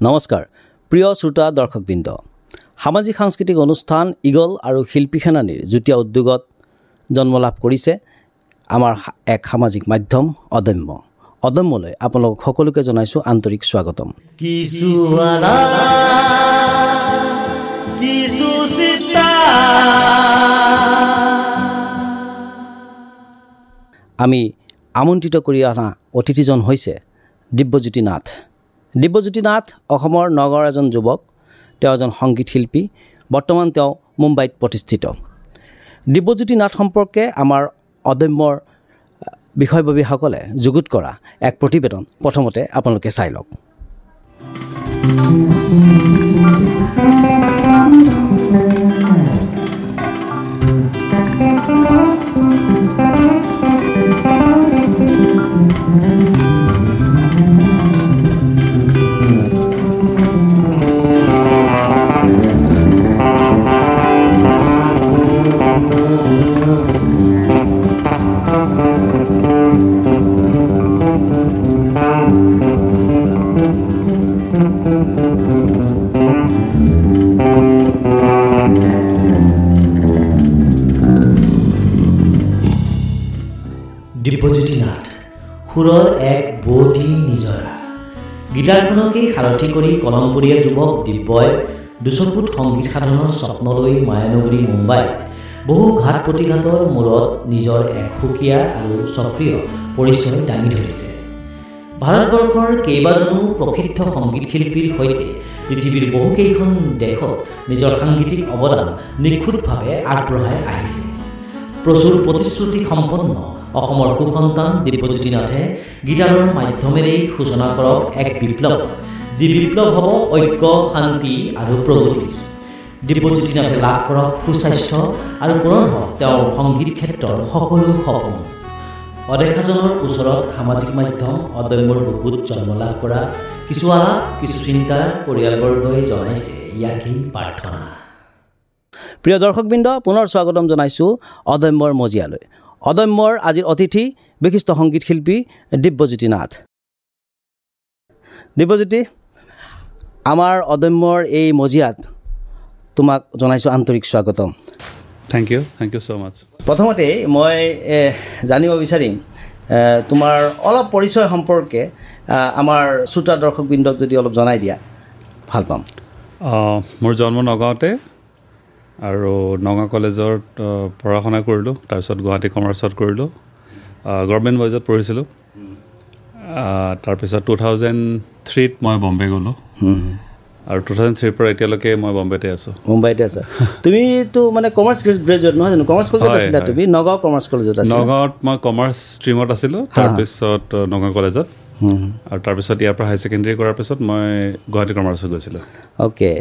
নমস্কাৰ প্ৰিয় শ্ৰোতা দৰ্শকবৃন্দ সামাজিক সাংস্কৃতিক অনুষ্ঠান ইগল আৰু শিল্পী সেনানীৰ যুটীয়া উদ্যোগত জন্ম লাভ কৰিছে আমাৰ এক সামাজিক মাধ্যম অদম্যলৈ আপোনালোক সকলোকে জনাইছো আন্তৰিক স্বাগতম আমি আমন্ত্ৰিত কৰি অনা অতিথিজন হৈছে দিব্যজ্যোতি নাথ অসমৰ নগৰ এজন যুৱক তেওঁ এজন সংগীত শিল্পী বৰ্তমান তেওঁ মুম্বাইত প্ৰতিষ্ঠিত দিব্যজ্যোতি নাথ সম্পৰ্কে আমাৰ অদম্যৰ বিষয়ববীয়াসকলে যুগুত কৰা এক প্ৰতিবেদন প্ৰথমতে আপোনালোকে চাই লওক দিব্যজ্যোতি নাথ সুৰৰ এক বোধি নিজৰা গীটাৰখনকেই সাৰথি কৰি কলমপুৰীয়া যুৱক দিব্যই দুচকুত সংগীত সাধনৰ স্বপ্ন লৈ মায়ানগৰী মুম্বাইত বহু ঘাত প্ৰতিঘাতৰ মূৰত নিজৰ এক সুকীয়া আৰু সক্ৰিয় পৰিচয় দাঙি ধৰিছে ভাৰতবৰ্ষৰ কেইবাজনো প্ৰসিদ্ধ সংগীত শিল্পীৰ সৈতে পৃথিৱীৰ বহুকেইখন দেশত নিজৰ সাংগীতিক অৱদান নিখুঁতভাৱে আগবঢ়াই আহিছে প্ৰচুৰ প্ৰতিশ্ৰুতি সম্পন্ন অসমৰ সুসন্তান দিব্যজ্যোতি নাথে গীটাৰৰ মাধ্যমেৰেই সূচনা কৰক এক বিপ্লৱ যি বিপ্লৱ হ'ব ঐক্য শান্তি আৰু প্ৰগতিৰ দিব্যজ্যোতি নাথে লাভ কৰক সুস্বাস্থ্য আৰু পূৰণ হওক তেওঁৰ সংগীত ক্ষেত্ৰৰ সকলো সপোন অদেখাজনৰ ওচৰত সামাজিক মাধ্যম অদম্যৰ বুকুত জন্ম লাভ কৰা কিছু আলাপ কিছু চিন্তা পৰিয়ালবৰ্গই জনাইছে ইয়াকেই প্ৰাৰ্থনা প্ৰিয় দৰ্শকবৃন্দ পুনৰ স্বাগতম জনাইছোঁ অদম্যৰ মজিয়ালৈ অদম্যৰ আজিৰ অতিথি বিশিষ্ট সংগীত শিল্পী দিব্যজ্যোতি নাথ দিব্যজ্যোতি আমাৰ অদম্যৰ এই মজিয়াত তোমাক জনাইছোঁ আন্তৰিক স্বাগতম থেংক ইউ ছ' মাছ প্ৰথমতে মই জানিব বিচাৰিম তোমাৰ অলপ পৰিচয় সম্পৰ্কে আমাৰ শ্ৰোতা দৰ্শকবৃন্দক যদি অলপ জনাই দিয়া ভাল পাম মোৰ জন্ম নগাঁৱতে আৰু নগাঁও কলেজত পঢ়া শুনা কৰিলোঁ তাৰপিছত গুৱাহাটী কমাৰ্চত কৰিলোঁ গভৰ্ণমেণ্ট বইজত পঢ়িছিলোঁ তাৰপিছত 2003ত মই বম্বে গ'লোঁ আৰু 2003ৰ পৰা এতিয়ালৈকে মই বম্বেতে আছোঁ মুম্বাইতে আছা তুমিতো মানে কমাৰ্চ গ্ৰেজুৱেট নহয় জানো কমাৰ্চ কলেজত আছিলা তুমি নগাঁও কমাৰ্চ কলেজত আছিলা নগাঁৱত মই কমাৰ্চ ষ্ট্ৰীমত আছিলোঁ তাৰপিছত নগাঁও কলেজত আৰু তাৰপিছত ইয়াৰ পৰা হাই ছেকেণ্ডেৰী কৰাৰ পিছত মই গুৱাহাটী কমাৰ্চত গৈছিলোঁ অ'কে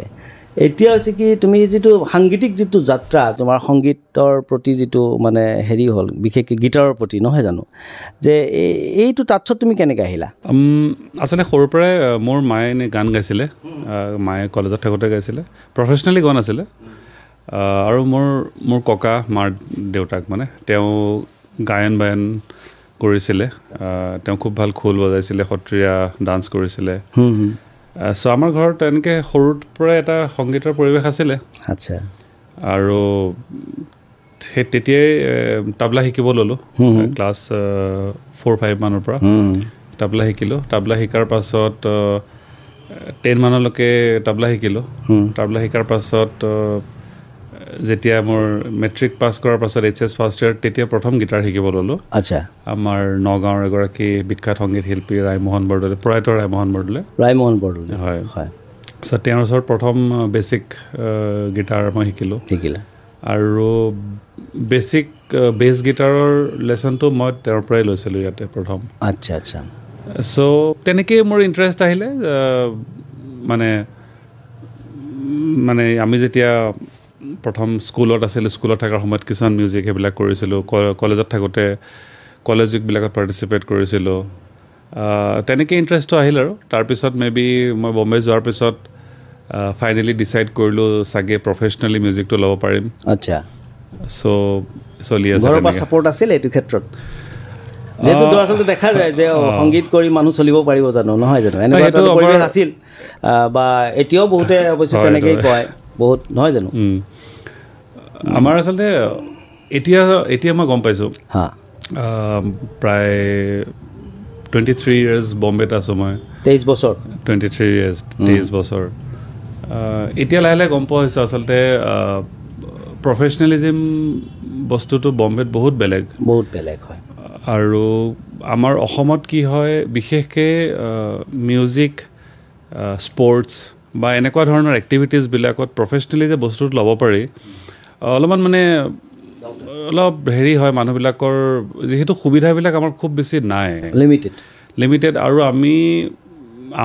এতিয়া হৈছে কি তুমি যিটো সাংগীতিক যিটো যাত্ৰা তোমাৰ সংগীতৰ প্ৰতি যিটো মানে হেৰি হ'ল বিশেষকৈ গীটাৰৰ প্ৰতি নহয় জানো যে এইটো টাচত তুমি কেনেকৈ আহিলা আচলতে সৰুৰ পৰাই মোৰ মায়ে এনেই গান গাইছিলে মায়ে কলেজত থাকোঁতে গাইছিলে প্ৰফেচনেলি গোৱা নাছিলে আৰু মোৰ ককা মাৰ দেউতাক মানে তেওঁ গায়ন বায়ন কৰিছিলে তেওঁ খুব ভাল খোল বজাইছিলে সত্ৰীয়া ডান্স কৰিছিলে চ' আমাৰ ঘৰত এনেকৈ সৰুৰ পৰাই এটা সংগীতৰ পৰিৱেশ আছিলে আচ্ছা আৰু সেই তেতিয়াই তাবলা শিকিব ল'লোঁ ক্লাছ 4-5 মানৰ পৰা তাবলা শিকিলোঁ তাবলা শিকাৰ পাছত 10 মানলৈকে তাবলা শিকিলোঁ তাবলা শিকাৰ পাছত যেতিয়া মোৰ মেট্ৰিক পাছ কৰাৰ পাছত HS ফাৰ্ষ্ট ইয়াৰ তেতিয়া প্ৰথম গীটাৰ শিকিব ল'লোঁ আচ্ছা আমাৰ নগাঁৱৰ এগৰাকী বিখ্যাত সংগীত শিল্পী ৰায়মোহন বৰদলৈ প্ৰয়াত ৰায়মোহন বৰদলৈ হয় চ' তেওঁৰ ওচৰত প্ৰথম বেছিক গীটাৰ মই শিকিলা আৰু বেছিক বেছ গীটাৰৰ লেচনটো মই তেওঁৰ পৰাই লৈছিলোঁ ইয়াতে প্ৰথম আচ্ছা চ' তেনেকৈয়ে মোৰ ইণ্টাৰেষ্ট আহিলে মানে আমি যেতিয়া প্ৰথম স্কুলত আছিলোঁ স্কুলত থকাৰ সময়ত কিছুমান মিউজিক সেইবিলাক কৰিছিলোঁ কলেজত থাকোঁতে কলেজ উইকবিলাকত পাৰ্টিচিপেট কৰিছিলোঁ তেনেকৈ ইণ্টাৰেষ্টটো আহিল আৰু তাৰপিছত মেবি মই বম্বে যোৱাৰ পিছত ফাইনেলি ডিচাইড কৰিলোঁ চাগে প্ৰফেচনেলি মিউজিকটো ল'ব পাৰিম আচ্ছা চ' চলি আছে ঘৰৰ পৰা ছাপোৰ্ট আছিলে এইটো ক্ষেত্ৰত যেহেতু দৰাচলতে দেখা যায় যে সংগীত কৰি মানুহ চলিব পাৰিব জানো নহয় জানো এনেকুৱা এটা পৰিৱেশ আছিল বা এতিয়াও বহুতে অৱশ্যে তেনেকেই কয় বহুত নহয় জানো আমাৰ আচলতে এতিয়া মই গম পাইছোঁ প্ৰায় 23 years বম্বেত আছোঁ মই 23 বছৰ 23 years 23 বছৰ এতিয়া লাহে লাহে গম পোৱা হৈছোঁ আচলতে প্ৰফেচনেলিজিম বস্তুটো বম্বেত বহুত বেলেগ হয় আৰু আমাৰ অসমত কি হয় বিশেষকৈ মিউজিক স্পৰ্টছ বা এনেকুৱা ধৰণৰ এক্টিভিটিজবিলাকত প্ৰফেচনেলি যে বস্তুটো ল'ব পাৰি অলপমান মানে অলপ হেৰি হয় মানুহবিলাকৰ যিহেতু সুবিধাবিলাক আমাৰ খুব বেছি নাই লিমিটেড আৰু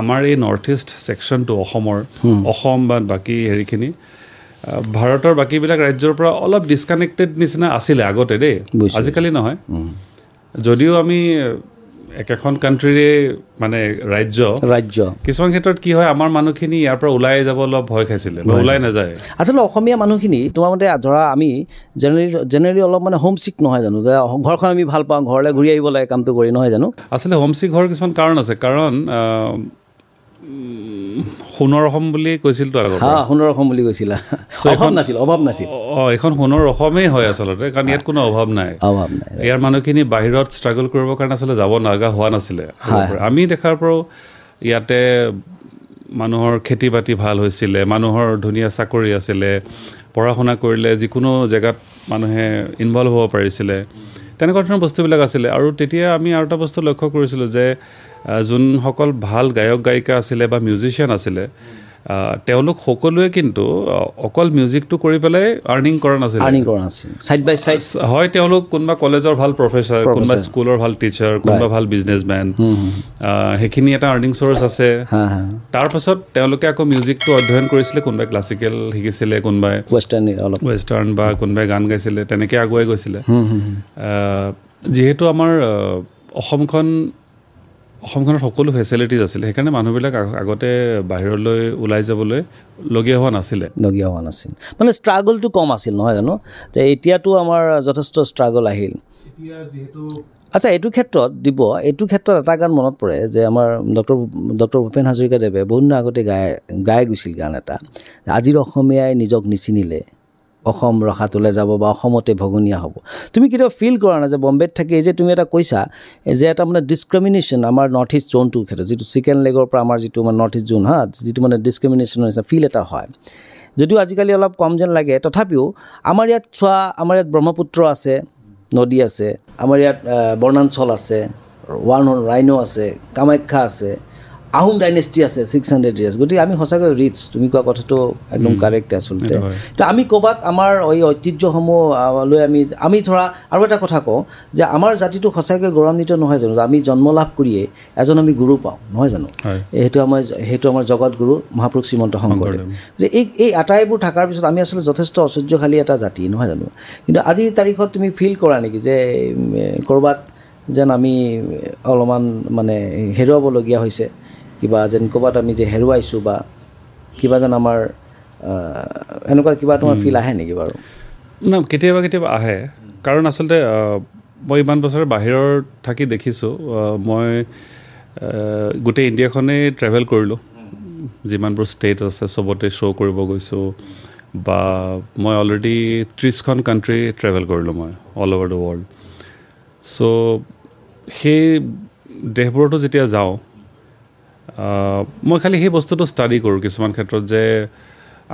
আমাৰ এই নৰ্থ ইষ্ট ছেকশ্যনটো অসম বা বাকী হেৰিখিনি ভাৰতৰ বাকীবিলাক ৰাজ্যৰ পৰা অলপ ডিছকানেক্টেড নিচিনা আছিলে আগতে দেই আজিকালি নহয় যদিও আমি একেখন কাণ্ট্ৰিৰে মানে ৰাজ্য কিছুমান ক্ষেত্ৰত কি হয় আমাৰ মানুহখিনি ইয়াৰ পৰা ওলাই যাব অলপ ভয় খাইছিলে ওলাই নাযায় আচলতে অসমীয়া মানুহখিনি তোমাৰ মতে ধৰা আমি জেনেৰেলি অলপ মানে হোমছিক নহয় জানো যে ঘৰখন আমি ভাল পাওঁ ঘৰলৈ ঘূৰি আহিব লাগে কামটো কৰি নহয় জানো আচলতে হোমছিক হোৱাৰ কিছুমান কাৰণ আছে কাৰণ সোণৰ অসম বুলি কৈছিলতো আগত সোণৰ অসম বুলি কৈছিলা অভাৱ নাছিল এইখন সোণৰ অসমেই হয় আচলতে কাৰণ ইয়াত কোনো অভাৱ নাই ইয়াৰ মানুহখিনি বাহিৰত ষ্ট্ৰাগল কৰিবৰ কাৰণে আচলতে যাব লগা হোৱা নাছিলে আমি দেখাৰ পৰাও ইয়াতে মানুহৰ খেতি বাতি ভাল হৈছিলে মানুহৰ ধুনীয়া চাকৰি আছিলে পঢ়া শুনা কৰিলে যিকোনো জেগাত মানুহে ইনভলভ হ'ব পাৰিছিলে তেনেকুৱা ধৰণৰ বস্তুবিলাক আছিলে আৰু তেতিয়া আমি আৰু এটা বস্তু লক্ষ্য কৰিছিলোঁ যে যোনসকল ভাল গায়ক গায়িকা আছিলে বা মিউজিচিয়ান আছিলে তেওঁলোক সকলোৱে কিন্তু অকল মিউজিকটো কৰি পেলাই আৰ্নিং কৰা নাছিল ছাইড বাই ছাইড হয় তেওঁলোক কোনোবা কলেজৰ ভাল প্ৰফেচাৰ কোনোবা স্কুলৰ ভাল টিচাৰ কোনোবা ভাল বিজনেছমেন সেইখিনি এটা আৰ্নিং চ'ৰ্চ আছে তাৰপাছত তেওঁলোকে আকৌ মিউজিকটো অধ্যয়ন কৰিছিলে কোনোবাই ক্লাছিকেল শিকিছিলে কোনোবাই ৱেষ্টাৰ্ণ বা কোনোবাই গান গাইছিলে তেনেকৈ আগুৱাই গৈছিলে যিহেতু আমাৰ অসমখনত সকলো ফেচিলিটিজ আছিলে সেইকাৰণে মানুহবিলাক আগতে বাহিৰলৈ ওলাই যাবলৈ লগীয়া হোৱা নাছিল মানে ষ্ট্ৰাগলটো কম আছিল নহয় জানো যে এতিয়াতো আমাৰ যথেষ্ট ষ্ট্ৰাগল আহিল আচ্ছা এইটো ক্ষেত্ৰত এটা গান মনত পৰে যে আমাৰ ডক্টৰ ভূপেন হাজৰিকাদেৱে বহুত দিনৰ আগতে গাই গৈছিল গান এটা আজিৰ অসমীয়াই নিজক নিচিনিলে অসম ৰখাটোলৈ যাব বা অসমতে ভগনীয়া হ'ব তুমি কেতিয়াবা ফিল কৰা নাই যে বম্বেত থাকি যে তুমি এটা কৈছা যে এটা মানে ডিছক্ৰিমিনেশ্যন আমাৰ নৰ্থ ইষ্ট জোনটোৰ ক্ষেত্ৰত যিটো চিকেন লেগৰ পৰা আমাৰ যিটো মানে নৰ্থ ইষ্ট জোন যিটো মানে ডিছক্ৰিমিনেশ্যনৰ নিচিনা ফিল এটা হয় যদিও আজিকালি অলপ কম যেন লাগে তথাপিও আমাৰ ইয়াত ব্ৰহ্মপুত্ৰ আছে নদী আছে আমাৰ ইয়াত বৰ্ণাঞ্চল আছে ৰাইনো আছে কামাখ্যা আছে আহোম ডাইনেষ্টি আছে 600 years গতিকে আমি সঁচাকৈ ৰিচ তুমি কোৱা কথাটো একদম কাৰেক্ট আচলতে তো আমি ক'ৰবাত আমাৰ এই ঐতিহ্যসমূহ লৈ আমি ধৰা আৰু এটা কথা কওঁ যে আমাৰ জাতিটো সঁচাকৈ গৌৰৱান্বিত নহয় জানো আমি জন্ম লাভ কৰিয়ে এজন আমি গুৰু পাওঁ নহয় জানো সেইটো আমাৰ জগত গুৰু মহাপুৰুষ শ্ৰীমন্ত শংকৰদেৱ এই আটাইবোৰ থকাৰ পিছত আমি আচলতে যথেষ্ট অসহ্যশালী এটা জাতি নহয় জানো কিন্তু আজিৰ তাৰিখত তুমি ফিল কৰা নেকি যে ক'ৰবাত যেন আমি অলপমান মানে হেৰুৱাবলগীয়া হৈছে কিবা যেন ক'ৰবাত আমি যে হেৰুৱাইছোঁ বা কিবা যেন আমাৰ এনেকুৱা কিবা তোমাৰ ফিল আহে নেকি বাৰু না কেতিয়াবা আহে কাৰণ আচলতে মই ইমান বছৰ বাহিৰত থাকি দেখিছোঁ মই গোটেই ইণ্ডিয়াখনেই ট্ৰেভেল কৰিলোঁ যিমানবোৰ ষ্টেট আছে চবতে শ্ব' কৰিব গৈছোঁ বা মই অলৰেডি 30খন কাণ্ট্ৰি ট্ৰেভেল কৰিলোঁ মই অল অভাৰ দ্য ৱৰ্ল্ড চ' সেই দেশবোৰতো যেতিয়া যাওঁ মই খালি সেই বস্তুটো ষ্টাডি কৰোঁ কিছুমান ক্ষেত্ৰত যে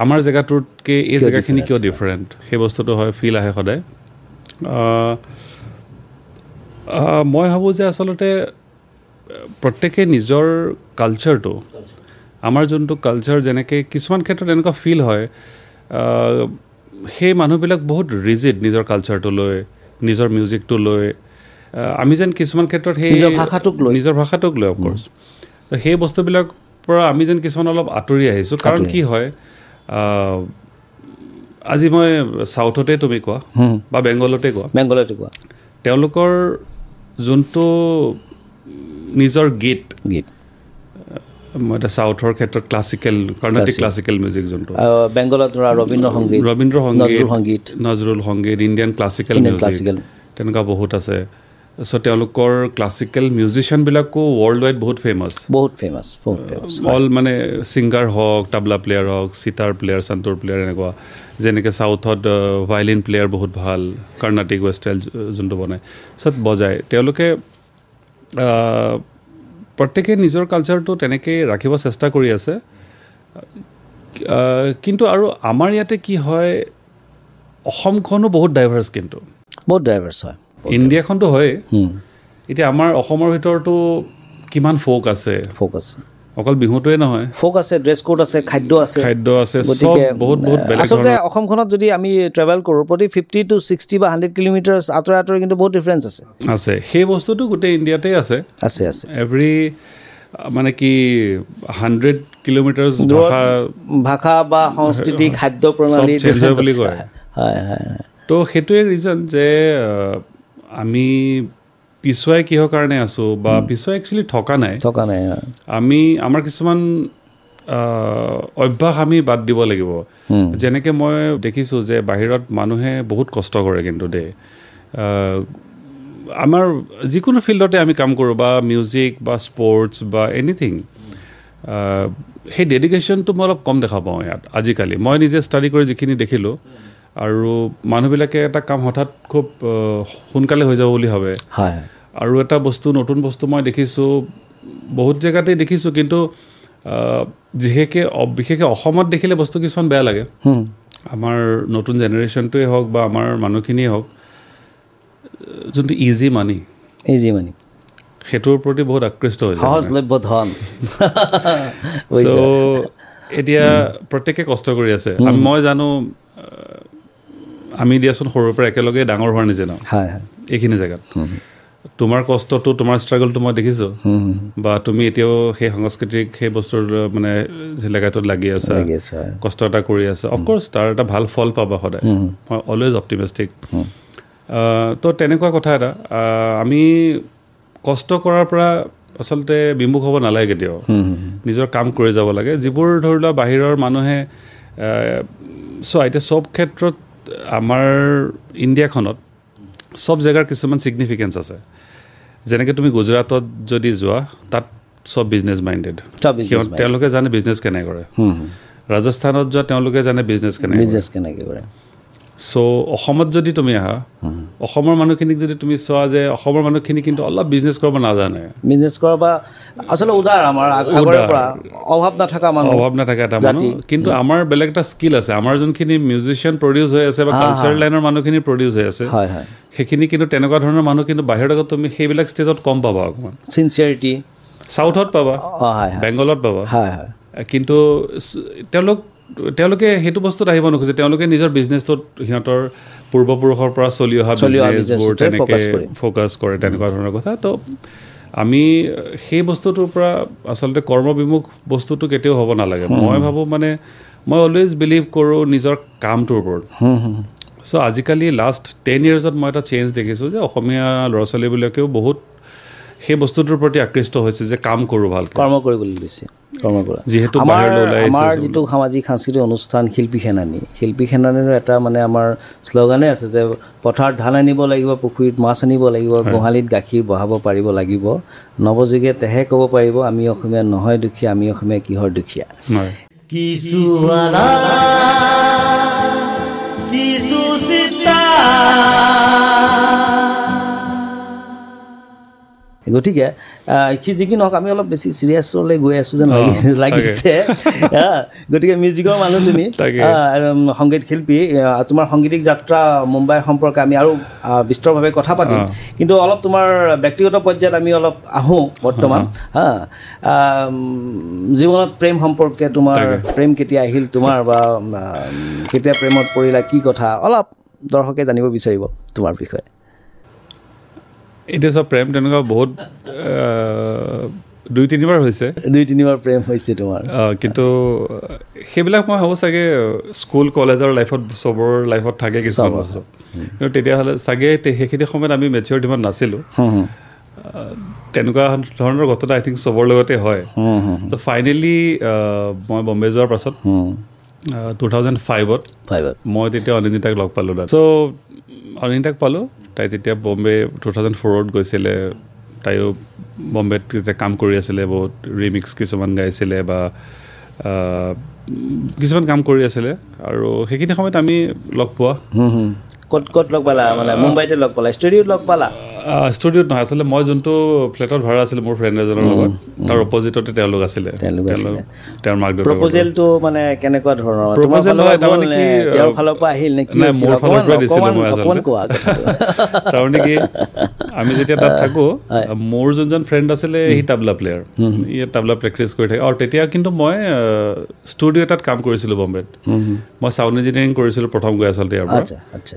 আমাৰ জেগাটোতকৈ এই জেগাখিনি কিয় ডিফাৰেণ্ট সেই বস্তুটো হয় ফিল আহে সদায় মই ভাবোঁ যে আচলতে প্ৰত্যেকে নিজৰ কালচাৰটো আমাৰ যোনটো কালচাৰ যেনেকৈ কিছুমান ক্ষেত্ৰত এনেকুৱা ফিল হয় সেই মানুহবিলাক বহুত ৰিজিড নিজৰ কালচাৰটো লৈ নিজৰ মিউজিকটো লৈ আমি যেন কিছুমান ক্ষেত্ৰত সেই নিজৰ ভাষাটোক লৈ অফক'ৰ্ছ সেই বস্তুবিলাকৰ পৰা আমি যেন কিছুমান অলপ আঁতৰি আহিছোঁ কাৰণ কি হয় আজি মই চাউথতে তুমি কোৱা বা বেংগলতে কোৱা তেওঁলোকৰ যোনটো নিজৰ গীত মই এটা চাউথৰ ক্ষেত্ৰত কৰ্ণাটিক ক্লাছিকেল মিউজিক যোনটো বেংগলত ধৰা ৰবীন্দ্ৰ সংগীত নজৰুল সংগীত ইণ্ডিয়ান ক্লাছিকেল মিউজিক তেনেকুৱা বহুত আছে চ' তেওঁলোকৰ ক্লাছিকেল মিউজিচিয়ানবিলাকো ৱৰ্ল্ড ৱাইড বহুত ফেমাছ অল মানে ছিংগাৰ হওক তাবলা প্লেয়াৰ হওক চিটাৰ প্লেয়াৰ চান্তুৰ প্লেয়াৰ এনেকুৱা যেনেকৈ চাউথত ভায়লিন প্লেয়াৰ বহুত ভাল কৰ্ণাটিক ৱেষ্টাইল যোনটো বনায় চব বজায় তেওঁলোকে প্ৰত্যেকে নিজৰ কালচাৰটো তেনেকৈ ৰাখিব চেষ্টা কৰি আছে কিন্তু আৰু আমাৰ ইয়াতে কি হয় অসমখনো বহুত ডাইভাৰ্ছ কিন্তু বহুত ডাইভাৰ্ছ হয় ইণ্ডিয়াখনতো হয় এতিয়া আমাৰ অসমৰ ভিতৰতো কিমান ফ'ক আছে অকল বিহুটোৱে নহয় ফ'ক আছে ড্ৰেছ কোড আছে খাদ্য আছে চব বহুত বেলেগ আচলতে অসমখনত যদি আমি ট্ৰেভেল কৰোঁ প্ৰতি 50 to 60 বা 100 কিলোমিটাৰ আঁতৰে কিন্তু বহুত ডিফাৰেঞ্চ আছে সেই বস্তুটো গোটেই ইণ্ডিয়াতে আছে এভৰি মানে কি 100 কিলোমিটাৰ ভাষা বা সংস্কৃতি খাদ্য প্ৰণালী বুলি কয় তো সেইটোৱে ৰিজন যে আমি পিছুৱাই কিহৰ কাৰণে আছোঁ বা পিছুৱাই একচুৱেলি থকা নাই আমি আমাৰ কিছুমান অভ্যাস আমি বাদ দিব লাগিব যেনেকৈ মই দেখিছোঁ যে বাহিৰত মানুহে বহুত কষ্ট কৰে কিন্তু দেই আমাৰ যিকোনো ফিল্ডতে আমি কাম কৰোঁ বা মিউজিক বা স্পৰ্টছ বা এনিথিং সেই ডেডিকেশ্যনটো মই অলপ কম দেখা পাওঁ ইয়াত আজিকালি মই নিজে ষ্টাডি কৰি যিখিনি দেখিলোঁ আৰু মানুহবিলাকে এটা কাম হঠাৎ খুব সোনকালে হৈ যাব বুলি ভাবে আৰু এটা বস্তু নতুন বস্তু মই দেখিছোঁ বহুত জেগাতেই দেখিছোঁ কিন্তু বিশেষকৈ অসমত দেখিলে বস্তু কিছুমান বেয়া লাগে আমাৰ নতুন জেনেৰেশ্যনটোৱে হওক বা আমাৰ মানুহখিনিয়ে হওক যোনটো ইজি মানি সেইটোৰ প্ৰতি বহুত আকৃষ্ট হৈছে সহজলভ্য ধন এতিয়া প্ৰত্যেকে কষ্ট কৰি আছে মই জানো আমি দিয়াচোন সৰুৰ পৰা একেলগে ডাঙৰ হোৱাৰ নিচিনা এইখিনি জেগাত তোমাৰ কষ্টটো তোমাৰ ষ্ট্ৰাগলটো মই দেখিছোঁ বা তুমি এতিয়াও সেই সাংস্কৃতিক সেই বস্তুৰ মানে জেগাটোত লাগি আছা কষ্ট এটা কৰি আছা অফক'ৰ্ছ তাৰ এটা ভাল ফল পাবা সদায় মই অলৱেজ অপটিমিষ্টিক তো তেনেকুৱা কথা এটা আমি কষ্ট কৰাৰ পৰা আচলতে বিমুখ হ'ব নালাগে কেতিয়াও নিজৰ কাম কৰি যাব লাগে যিবোৰ ধৰি লোৱা বাহিৰৰ মানুহে এতিয়া চব ক্ষেত্ৰত আমাৰ ইণ্ডিয়াখনত চব জেগাৰ কিছুমান ছিগনিফিকেঞ্চ আছে যেনেকৈ তুমি গুজৰাটত যদি যোৱা তাত চব বিজনেছ মাইণ্ডেড তেওঁলোকে জানে বিজনেছ কেনেকৈ কৰে ৰাজস্থানত যোৱা তেওঁলোকে জানে বিজনেছ কেনেকৈ কৰে চ' অসমত যদি তুমি আহা অসমৰ মানুহখিনিক যদি তুমি চোৱা যে অসমৰ মানুহখিনি কিন্তু অলপ বিজনেছ কৰিব নাজানে আচলতে উদাৰ আমাৰ আগৰে পৰা অভাৱ নাথাকা এটা মানুহ কিন্তু আমাৰ বেলেগ এটা স্কিল আছে আমাৰ যোনখিনি মিউজিচিয়ান প্ৰডিউচ হৈ আছে বা কালচাৰেল লাইনৰ মানুহখিনি প্ৰডিউচ হৈ আছে সেইখিনি কিন্তু তেনেকুৱা ধৰণৰ মানুহ কিন্তু বাহিৰৰ আগত তুমি সেইবিলাক ষ্টেজত কম পাবা অকণমান চিনচিয়াৰিটি চাউথত পাবা বেংগলত পাবা কিন্তু তেওঁলোকে সেইটো বস্তুত আহিব নোখোজে তেওঁলোকে নিজৰ বিজনেছটোত সিহঁতৰ পূৰ্বপুৰুষৰ পৰা চলি অহা বিজনেছবোৰ তেনেকৈ ফ'কাছ কৰে তেনেকুৱা ধৰণৰ কথা তো আমি সেই বস্তুটোৰ পৰা আচলতে কৰ্মবিমুখ বস্তুটো কেতিয়াও হ'ব নালাগে মই ভাবোঁ মানে মই অলৱেজ বিলিভ কৰোঁ নিজৰ কামটোৰ ওপৰত চ' আজিকালি লাষ্ট 10 yearsত মই এটা চেঞ্জ দেখিছোঁ যে অসমীয়া ল'ৰা ছোৱালীবিলাকেও বহুত সেই বস্তুটোৰ প্ৰতি আকৃষ্ট হৈছে যে কাম কৰোঁ ভালকৈ কৰ্ম কৰিবলৈ লৈছে যিহেতু আমাৰ যিটো সামাজিক সাংস্কৃতিক অনুষ্ঠান শিল্পী সেনানীৰ এটা মানে আমাৰ শ্লোগানে আছে যে পথাৰত ধান আনিব লাগিব পুখুৰীত মাছ আনিব লাগিব গোহালিত গাখীৰ বহাব পাৰিব লাগিব নৱযোগে তেহে ক'ব পাৰিব আমি অসমীয়া নহয় দুখীয়া আমি অসমীয়া কিহৰ দুখীয়া গতিকে সি যিকি নহওক আমি অলপ বেছি চিৰিয়াছলৈ গৈ আছোঁ যেন লাগিছে গতিকে মিউজিকৰ মানুহ তুমি সংগীত শিল্পী তোমাৰ সংগীতিক যাত্ৰা মুম্বাই সম্পৰ্কে আমি আৰু বিস্তৰভাৱে কথা পাতিম কিন্তু অলপ তোমাৰ ব্যক্তিগত পৰ্যায়ত আমি অলপ আহোঁ বৰ্তমান জীৱনত প্ৰেম সম্পৰ্কে তোমাৰ প্ৰেম কেতিয়া আহিল তোমাৰ বা কেতিয়া প্ৰেমত পৰিলা কি কথা অলপ দৰ্শকে জানিব বিচাৰিব তোমাৰ বিষয়ে এতিয়া চব প্ৰেম তেনেকুৱা বহুত 2-3বাৰ হৈছে প্ৰেম হৈছে তোমাৰ কিন্তু সেইবিলাক মই ভাবোঁ চাগে স্কুল কলেজৰ লাইফত চবৰ লাইফত থাকে কিছুমান বস্তু কিন্তু তেতিয়াহ'লে চাগে সেইখিনি সময়ত আমি মেচিয়ৰ ইমান নাছিলোঁ তেনেকুৱা ধৰণৰ ঘটনা আই থিংক চবৰ লগতে হয় ত' ফাইনেলি মই বম্বে যোৱাৰ পাছত 2005ত মই তেতিয়া অনিন্দিতাক লগ পালোঁ চ' অনিন্দিতাক পালোঁ তাই তেতিয়া বম্বে 2004ত গৈছিলে তাইও বম্বেত যেতিয়া কাম কৰি আছিলে বহুত ৰিমিক্স কিছুমান গাইছিলে বা কিছুমান কাম কৰি আছিলে আৰু সেইখিনি সময়ত আমি লগ পোৱা ক'ত লগ পালা মানে মুম্বাইতে লগ পালা ষ্টুডিঅ'ত লগ পালা ষ্টুডিঅ'ত নহয় আচলতে মই যোনটো ফ্লেটত ভাড়া আছিলে মোৰ ফ্ৰেণ্ড এজনৰ লগত তাৰ অপজিটতে তেওঁলোক আছিলে তেওঁৰ মাক দেউতাক প্ৰপ'জেলটো মানে কেনেকুৱা ধৰণৰ প্ৰপ'জেল তাৰমানে কি তেওঁৰ ফালৰ পৰা আহিল নেকি মোৰ ফালৰ পৰা দিছিলে মই আচলতে তাৰমানে কি আমি যেতিয়া তাত থাকোঁ মোৰ যোনজন ফ্ৰেণ্ড আছিলে সি তাবলা প্লেয়াৰ ই তাবলা প্ৰেক্টিচ কৰি থাকে আৰু তেতিয়া কিন্তু মই ষ্টুডিঅ' এটাত কাম কৰিছিলোঁ বম্বেত মই চাউণ্ড ইঞ্জিনিয়াৰিং কৰিছিলোঁ প্ৰথম গৈ আচলতে ইয়াৰ পৰা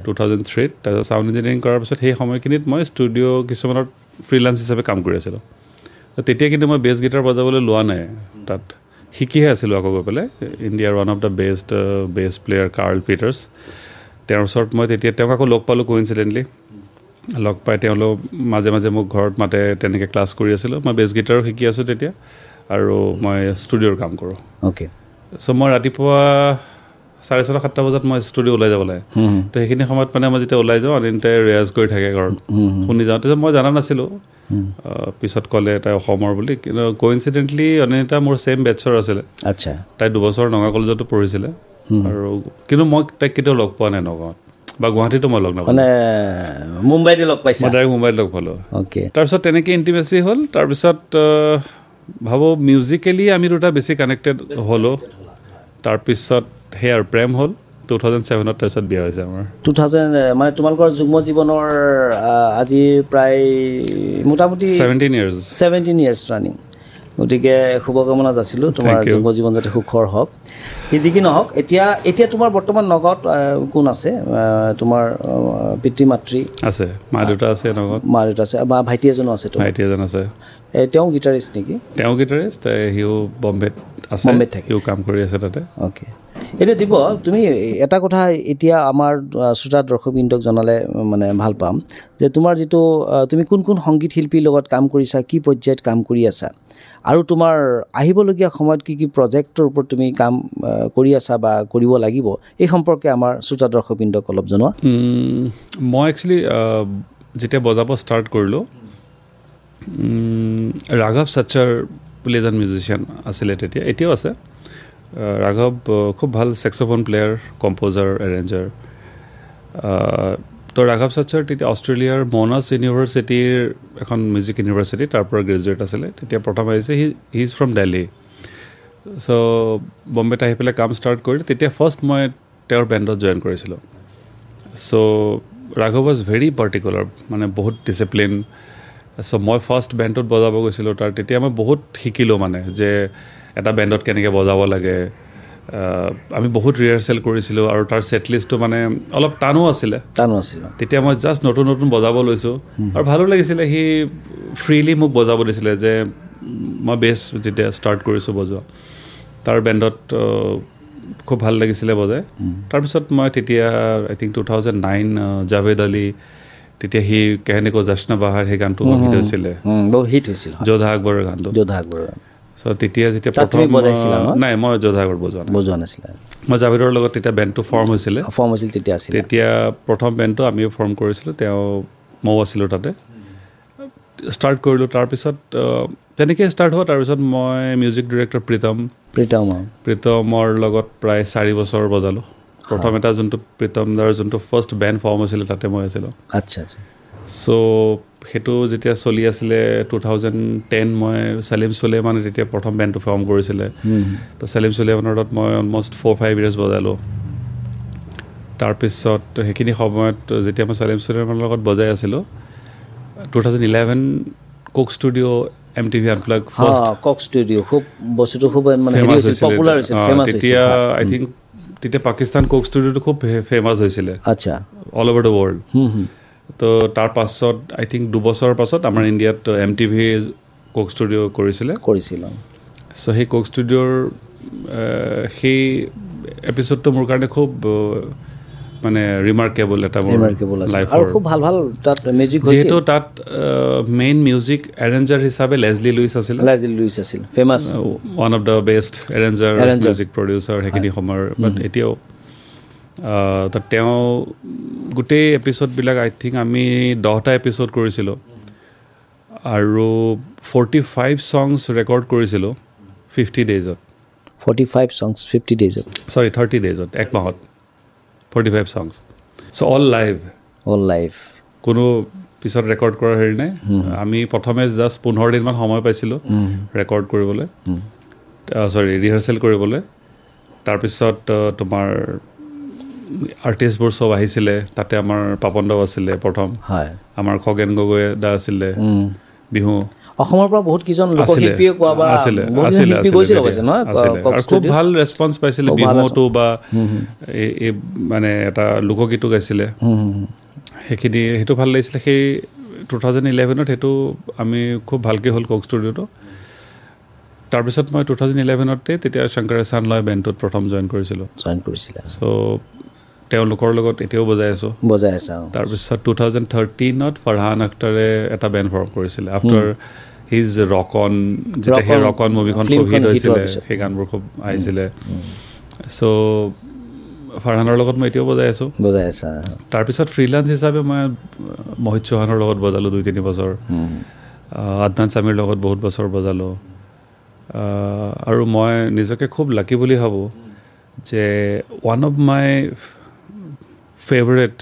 2003 তাৰপিছত চাউণ্ড ইঞ্জিনিয়াৰিং কৰাৰ পিছত সেই সময়খিনিত মই ষ্টুডিঅ' কিছুমানত ফ্ৰীলান্স হিচাপে কাম কৰি আছিলোঁ তেতিয়া কিন্তু মই বেছ গিটাৰ বজাবলৈ লোৱা নাই তাত শিকিহে আছিলোঁ আকৌ গৈ পেলাই ইণ্ডিয়াৰ ওৱান অফ দ্য বেছ প্লেয়াৰ কাৰ্ল পিটাৰ্ছ তেওঁৰ ওচৰত মই তেতিয়া তেওঁক আকৌ লগ পালোঁ কোইনচিডেণ্টলি লগ পাই তেওঁলোক মাজে মাজে মোক ঘৰত মাতে তেনেকৈ ক্লাছ কৰি আছিলোঁ মই বেছ গিটাৰো শিকি আছোঁ তেতিয়া আৰু মই ষ্টুডিঅ'ৰ কাম কৰোঁ অ'কে চ' মই ৰাতিপুৱা 6:30-7 বজাত মই ষ্টুডিঅ' ওলাই যাব লাগে তো সেইখিনি সময়ত মানে মই যেতিয়া ওলাই যাওঁ অনিন্দাই ৰেয়াজ কৰি থাকে ঘৰত শুনি যাওঁ তেতিয়া মই জনা নাছিলোঁ পিছত ক'লে তাই অসমৰ বুলি কিন্তু কোইনচিডেণ্টলি অনিন্দিতা মোৰ ছেইম বেটছৰ আছিলে আচ্ছা তাই 2 বছৰ নগাঁও কলেজতো পঢ়িছিলে আৰু কিন্তু মই তাইক কেতিয়াও লগ পোৱা নাই নগাঁৱত বা গুৱাহাটীতো মই লগ নাপালোঁ মানে মুম্বাইতে লগ পাইছা মই ডাইৰেক্ট মুম্বাইত লগ পালোঁ অ'কে তাৰপিছত তেনেকৈ ইণ্টিমেচি হ'ল তাৰপিছত ভাবোঁ মিউজিকেলি আমি দুটা বেছি কানেক্টেড হ'লোঁ তাৰপিছত সেই আৰু প্ৰেম হ'ল 2007ত তাৰপিছত বিয়া হৈছে আমাৰ 2000 মানে তোমালোকৰ যুগ্ম জীৱনৰ আজিৰ প্ৰায় মোটামুটি 17 years ৰানিং গতিকে শুভকামনা যাচিলোঁ তোমাৰ যুগ্ম জীৱন যাতে সুখৰ হওক যি কি নহওক এতিয়া তোমাৰ বৰ্তমান নগাঁৱত কোন আছে তোমাৰ পিতৃ মাতৃ আছে মা দেউতা আছে নগাঁৱত মা দেউতা আছে বা ভাইটি এজনো আছে ভাইটি এজন আছে তেওঁ গিটাৰিষ্ট নেকি তেওঁ গিটাৰিষ্ট সিও বম্বেত আছে সিও কাম কৰি আছে তাতে অ'কে এতিয়া দিব তুমি এটা কথা এতিয়া আমাৰ শ্ৰোতা দৰ্শকবৃন্দক জনালে মানে ভাল পাম যে তোমাৰ যিটো তুমি কোন সংগীত শিল্পীৰ লগত কাম কৰিছা কি পৰ্যায়ত কাম কৰি আছা আৰু তোমাৰ আহিবলগীয়া সময়ত কি প্ৰজেক্টৰ ওপৰত তুমি কাম কৰি আছা বা কৰিব লাগিব এই সম্পৰ্কে আমাৰ শ্ৰোতা দৰ্শকবৃন্দক অলপ জনোৱা মই একচুৱেলি যেতিয়া বজাব ষ্টাৰ্ট কৰিলোঁ ৰাঘৱ সচ্চাৰ বুলি এজন মিউজিচিয়ান আছিলে তেতিয়া এতিয়াও আছে ৰাঘৱ খুব ভাল চেক্সোফোন প্লেয়াৰ কম্প'জাৰ এৰেঞ্জাৰ তো ৰাঘৱ সচ্চাৰ তেতিয়া অষ্ট্ৰেলিয়াৰ মনাছ ইউনিভাৰ্চিটিৰ এখন মিউজিক ইউনিভাৰ্চিটি তাৰ পৰা গ্ৰেজুৱেট আছিলে তেতিয়া প্ৰথম আহিছে হি ইজ ফ্ৰম দেলহি চ' বম্বেত আহি পেলাই কাম ষ্টাৰ্ট কৰিলে তেতিয়া ফাৰ্ষ্ট মই তেওঁৰ বেণ্ডত জইন কৰিছিলোঁ চ' ৰাঘৱ ৱাজ ভেৰি পাৰ্টিকুলাৰ মানে বহুত ডিচিপ্লিন চ' মই ফাৰ্ষ্ট বেণ্ডটোত বজাব গৈছিলোঁ তাৰ তেতিয়া মই বহুত শিকিলোঁ মানে যে এটা বেণ্ডত কেনেকৈ বজাব লাগে আমি বহুত ৰিহাৰ্চেল কৰিছিলোঁ আৰু তাৰ ছেট লিষ্টটো মানে অলপ টানো আছিলে তেতিয়া মই জাষ্ট নতুন বজাব লৈছোঁ আৰু ভালো লাগিছিলে সি ফ্ৰীলি মোক বজাব দিছিলে যে মই বেছ যেতিয়া ষ্টাৰ্ট কৰিছোঁ বজোৱা তাৰ বেণ্ডত খুব ভাল লাগিছিলে বজাই তাৰপিছত মই তেতিয়া আই থিংক 2009 জাভেদ আলী তেতিয়া সি কেহনে কো জশ্ন বাহাৰ সেই গানটো হিট হৈছিলে যোধা আকবৰৰ গানটো চ' তেতিয়া যেতিয়া প্ৰথম নাই মই যোধা আকবৰ বজোৱা নাছিলে মই জাভেদৰ লগত তেতিয়া বেণ্ডটো ফৰ্ম হৈছিল তেতিয়া প্ৰথম বেণ্ডটো আমিও ফৰ্ম কৰিছিলোঁ ময়ো আছিলোঁ তাতে ষ্টাৰ্ট কৰিলোঁ তাৰপিছত তেনেকৈ ষ্টাৰ্ট হোৱা তাৰপিছত মই মিউজিক ডিৰেক্টৰ প্ৰীতমৰ লগত প্ৰায় 4 বছৰ বজালোঁ প্ৰথম এটা যোনটো প্ৰীতমদাৰ যোনটো ফাৰ্ষ্ট বেণ্ড ফৰ্ম হৈছিলে তাতে মই আছিলোঁ আচ্ছা চ' সেইটো যেতিয়া চলি আছিলে 2010 মই চালিম চুলেমানে তেতিয়া প্ৰথম বেণ্ডটো ফৰ্ম কৰিছিলে তো চালিম চুলেমানৰ তাত মই অলমষ্ট 4-5 years বজালোঁ তাৰপিছত সেইখিনি সময়ত যেতিয়া মই চালিম চুলেমানৰ লগত বজাই আছিলোঁ 2011 কোক ষ্টুডিঅ' MTV আনপ্লাগ ফাৰ্ষ্ট কোক ষ্টুডিঅ' খুব বস্তুটো খুব মানে হেৰি হৈছিল পপুলাৰ হৈছিল ফেমাছ হৈছিল তেতিয়া আই থিংক তেতিয়া পাকিস্তান কোক ষ্টুডিঅ'টো খুব ফেমাছ হৈছিলে আচ্ছা অল অভাৰ দ্য ৱৰ্ল্ড তো তাৰ পাছত আই থিংক 2 বছৰৰ পাছত আমাৰ ইণ্ডিয়াত MTV কোক ষ্টুডিঅ' কৰিছিল চ' সেই কোক ষ্টুডিঅ'ৰ সেই এপিছ'ডটো মোৰ কাৰণে খুব মানে ৰিমাৰ্কেবল এটা লাইফৰ খুব ভাল তাত মিউজিক হৈছিল যেহেতু তাত মেইন মিউজিক এৰেঞ্জাৰ হিচাপে লেজলি লুইচ আছিল famous one of the best arranger music producer সেইখিনি সময়ৰ বাট এতিয়াও তো তেওঁ গোটেই এপিছ'ডবিলাক আই থিংক আমি 10টা এপিছ'ড কৰিছিলোঁ আৰু 45 songs ৰেকৰ্ড কৰিছিলোঁ 50 daysত 45 songs 50 daysত 30 daysত এক মাহত 45 songs চ' অল লাইভ কোনো পিছত ৰেকৰ্ড কৰাৰ হেৰি নাই আমি প্ৰথমে জাষ্ট 15 দিনমান সময় পাইছিলোঁ ৰেকৰ্ড কৰিবলৈ ৰিহাৰ্চেল কৰিবলৈ তাৰপিছত তোমাৰ আৰ্টিষ্টবোৰ চব আহিছিলে তাতে আমাৰ পাপনদাও আছিলে প্ৰথম আমাৰ খগেন গগৈ দা আছিলে বিহু অসমৰ পৰা বহুত কিজন লোকশিল্পীয়ে কোৱা বা বহুত শিল্পী গৈছিল অৱশ্যে নহয় খুব ভাল ৰেছপন্স পাইছিলে বিহুটো বা এই মানে এটা লোকগীতো গাইছিলে সেইখিনি সেইটো ভাল লাগিছিলে সেই 2011ত সেইটো আমি খুব ভালকৈ হ'ল কক ষ্টুডিঅ'টো তাৰপিছত মই 2011তে তেতিয়া শংকৰ এহছান লয় বেণ্ডটোত প্ৰথম জইন কৰিছিলোঁ চ' তেওঁলোকৰ লগত এতিয়াও বজাই আছোঁ তাৰপিছত 2013ত ফৰহান আখতাৰে এটা বেণ্ড ফৰ্ম কৰিছিলে আফটাৰ হিজ ৰক অন যেতিয়া সেই ৰক অন মুভিখন খুব হিট হৈছিলে সেই গানবোৰ খুব আহিছিলে চ' ফাৰহানৰ লগত মই এতিয়াও বজাই আছোঁ তাৰপিছত ফ্ৰীলান্স হিচাপে মই মোহিত চৌহানৰ লগত বজালোঁ 2-3 বছৰ আদনান স্বামীৰ লগত বহুত বছৰ বজালোঁ আৰু মই নিজকে খুব লাকি বুলি ভাবোঁ যে ওৱান অফ মাই ফেভৰেট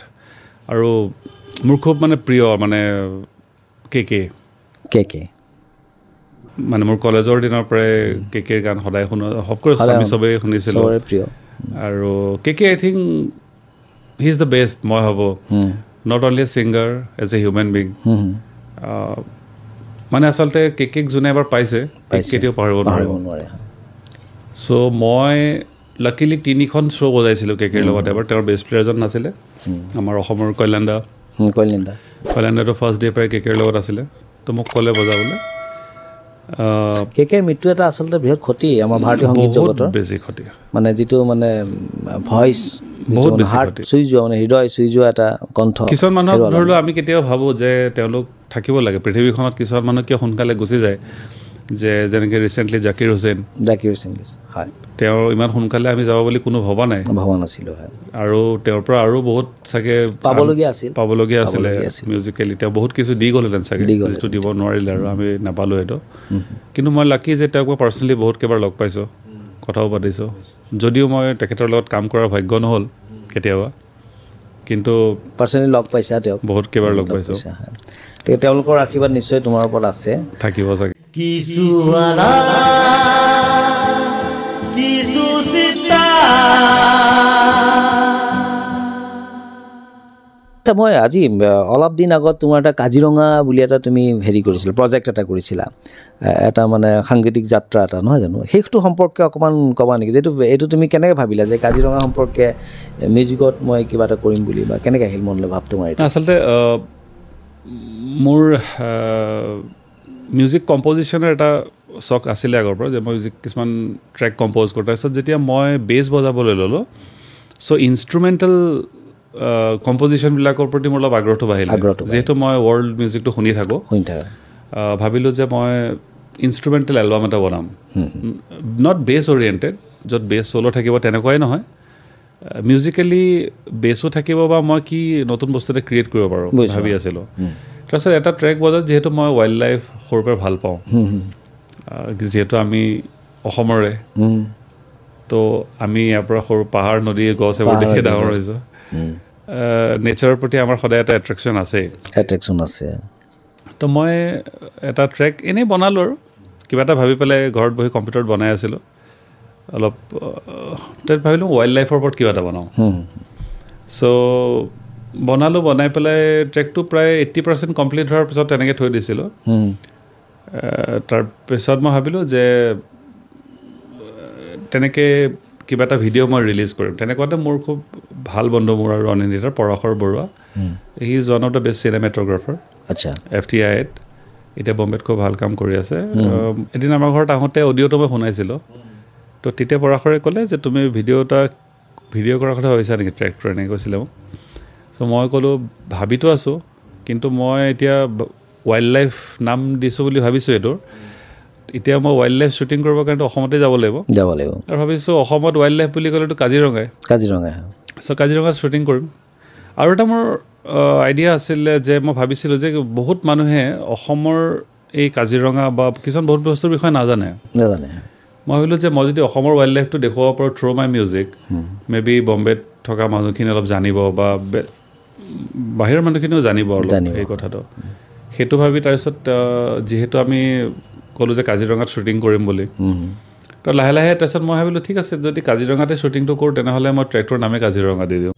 আৰু মোৰ খুব মানে প্ৰিয় মানে কে মানে মোৰ কলেজৰ দিনৰ পৰাই কেৰ গান সদায় শুনো অফক'ৰ্চ আমি চবেই শুনিছিলোঁ আৰু কে I think he is the best মই ভাবোঁ not only a singer as a human being মানে আচলতে কেক যোনে এবাৰ পাইছে কেতিয়াও পাহৰিব নোৱাৰে চ' মই লাকিলি 3খন শ্ব' বজাইছিলোঁ কেৰ লগত এবাৰ তেওঁৰ বেষ্ট প্লেয়াৰ এজন নাছিলে আমাৰ অসমৰ কল্যাণদাটো ফাৰ্ষ্ট ডে পৰাই কেৰ লগত আছিলে তো মোক ক'লে বজাবলৈ কেৰ মৃত্যু এটা আচলতে বৃহৎ ক্ষতি আমাৰ ভাৰতীয় সংগীত জগতৰ বেছি ক্ষতি মানে যিটো মানে ভইচ বহুত হাৰ্ট চুই যোৱা মানে হৃদয় চুই যোৱা এটা কণ্ঠ কিছুমান মানুহক ধৰি লওক আমি কেতিয়াও ভাবোঁ যে তেওঁলোক থাকিব লাগে পৃথিৱীখনত কিছুমান মানুহ কিয় সোনকালে গুচি যায় যে যেনেকৈ ৰিচেণ্টলি জাকিৰ হুছেইন হয় তেওঁ ইমান সোনকালে আমি যাব বুলি কোনো ভবা নাছিলোঁ আৰু তেওঁৰ পৰা আৰু বহুত চাগে পাবলগীয়া আছিলে মিউজিকেলি তেওঁ বহুত কিছু দি গ'লহেঁতেন চাগে যিটো দিব নোৱাৰিলে আৰু আমি নাপালোঁ সেইটো কিন্তু মই লাকি যে তেওঁক মই পাৰ্চনেলি বহুত কেইবাৰ লগ পাইছোঁ কথাও পাতিছোঁ যদিও মই তেখেতৰ লগত কাম কৰাৰ ভাগ্য নহ'ল কেতিয়াবা কিন্তু পাৰ্চনেলি লগ পাইছা তেওঁক বহুত কেইবাৰ লগ পাইছোঁ তেওঁলোকৰ আশীৰ্বাদ নিশ্চয় তোমাৰ ওপৰত আছে থাকিব চাগে মই আজি অলপ দিন আগত তোমাৰ এটা কাজিৰঙা বুলি এটা তুমি হেৰি কৰিছিলা প্ৰজেক্ট এটা কৰিছিলা এটা মানে সাংগীতিক যাত্ৰা এটা নহয় জানো সেইটো সম্পৰ্কে অকণমান ক'বা নেকি এইটো তুমি কেনেকৈ ভাবিলা যে কাজিৰঙা সম্পৰ্কে মিউজিকত মই কিবা এটা কৰিম বুলি বা কেনেকৈ আহিল মনলৈ ভাৱ তোমাৰ আচলতে মোৰ মিউজিক কম্প'জিশ্যনৰ এটা চখ আছিলে আগৰ পৰা যে মই কিছুমান ট্ৰেক কম্প'জ কৰোঁ তাৰপিছত যেতিয়া মই বেছ বজাবলৈ ল'লোঁ চ' ইনষ্ট্ৰুমেণ্টেল কম্প'জিশ্যনবিলাকৰ প্ৰতি মোৰ অলপ আগ্ৰহটো বাঢ়িল যিহেতু মই ৱৰ্ল্ড মিউজিকটো শুনি থাকোঁ ভাবিলোঁ যে মই ইনষ্ট্ৰুমেণ্টেল এলবাম এটা বনাম নট বেছ অৰিয়েণ্টেড য'ত বেছ চ'ল' থাকিব তেনেকুৱাই নহয় মিউজিকেলি বেছো থাকিব বা মই কি নতুন বস্তু এটা ক্ৰিয়েট কৰিব পাৰোঁ ভাবি আছিলোঁ তাৰপিছত এটা ট্ৰেক বজাত যিহেতু মই ৱাইল্ড লাইফ সৰুৰ পৰা ভাল পাওঁ যিহেতু আমি অসমৰে তো আমি ইয়াৰ পৰা সৰু পাহাৰ নদী গছ এইবোৰ দেখি ডাঙৰ হৈছোঁ নেচাৰৰ প্ৰতি আমাৰ সদায় এটা এট্ৰেকশ্যন আছে তো মই এটা ট্ৰেক এনেই বনালোঁ আৰু কিবা এটা ভাবি পেলাই ঘৰত বহি কম্পিউটাৰত বনাই আছিলোঁ অলপ তাত ভাবিলোঁ ৱাইল্ড লাইফৰ ওপৰত কিবা এটা বনাওঁ চ' বনাই পেলাই ট্ৰেকটো প্ৰায় 80% কমপ্লিট হোৱাৰ পিছত তেনেকৈ থৈ দিছিলোঁ তাৰপিছত মই ভাবিলোঁ যে তেনেকৈ কিবা এটা ভিডিঅ' মই ৰিলিজ কৰিম তেনেকুৱাতে মোৰ খুব ভাল বন্ধু মোৰ আৰু অনিন্দিতাৰ Parashar Barua he is one of the best cinematographer FTIত এতিয়া বম্বেত খুব ভাল কাম কৰি আছে এদিন আমাৰ ঘৰত আহোঁতে অডিঅ'টো মই শুনাইছিলোঁ তো তেতিয়া পৰাশৰে ক'লে যে তুমি ভিডিঅ' কৰাৰ কথা ভাবিছা নেকি ট্ৰেকটো এনেকৈ কৈছিলে মোক চ' মই ক'লোঁ ভাবিতো আছোঁ কিন্তু মই এতিয়া ৱাইল্ড লাইফ নাম দিছোঁ বুলি ভাবিছোঁ এইটোৰ এতিয়া মই ৱাইল্ড লাইফ শ্বুটিং কৰিবৰ কাৰণে অসমতে যাব লাগিব আৰু ভাবিছোঁ অসমত ৱাইল্ড লাইফ বুলি ক'লেতো কাজিৰঙাই চ' কাজিৰঙাত শ্বুটিং কৰিম আৰু এটা মোৰ আইডিয়া আছিলে যে মই ভাবিছিলোঁ যে বহুত মানুহে অসমৰ এই কাজিৰঙা বা কিছুমান বহুত বস্তুৰ বিষয়ে নাজানে মই ভাবিলোঁ যে মই যদি অসমৰ ৱাইল্ড লাইফটো দেখুৱাব পাৰোঁ থ্ৰু মাই মিউজিক মে বি বম্বেত থকা মানুহখিনি অলপ জানিব বা বাহিৰৰ মানুহখিনিও জানিব অলপ এই কথাটো সেইটো ভাবি তাৰপিছত যিহেতু আমি ক'লোঁ যে কাজিৰঙাত শ্বুটিং কৰিম বুলি তো লাহে লাহে তাৰপিছত মই ভাবিলোঁ ঠিক আছে যদি কাজিৰঙাতে শ্বুটিংটো কৰোঁ তেনেহ'লে মই ট্ৰেকটোৰ নামে কাজিৰঙা দি দিওঁ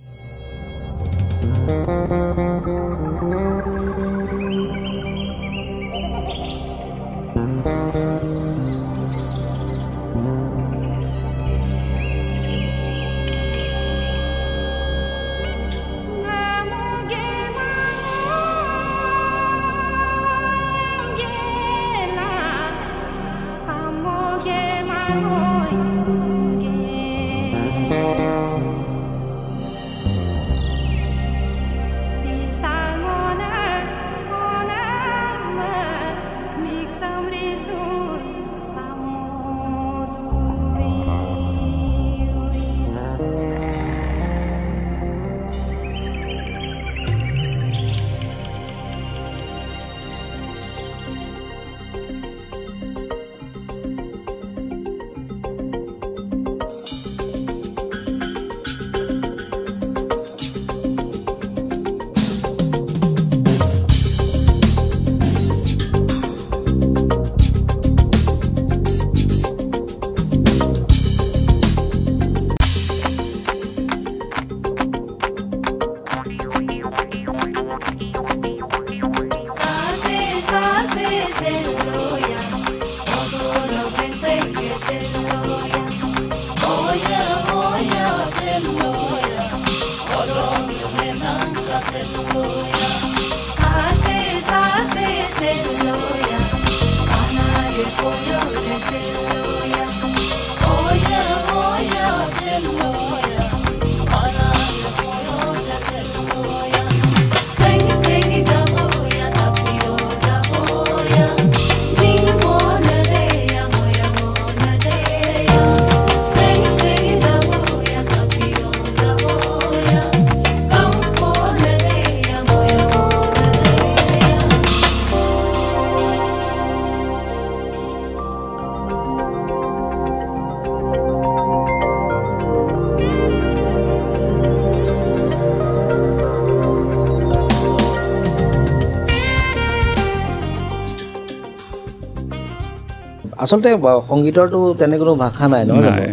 আচলতে সংগীতৰটো তেনে কোনো ভাষা নাই নহয় জানো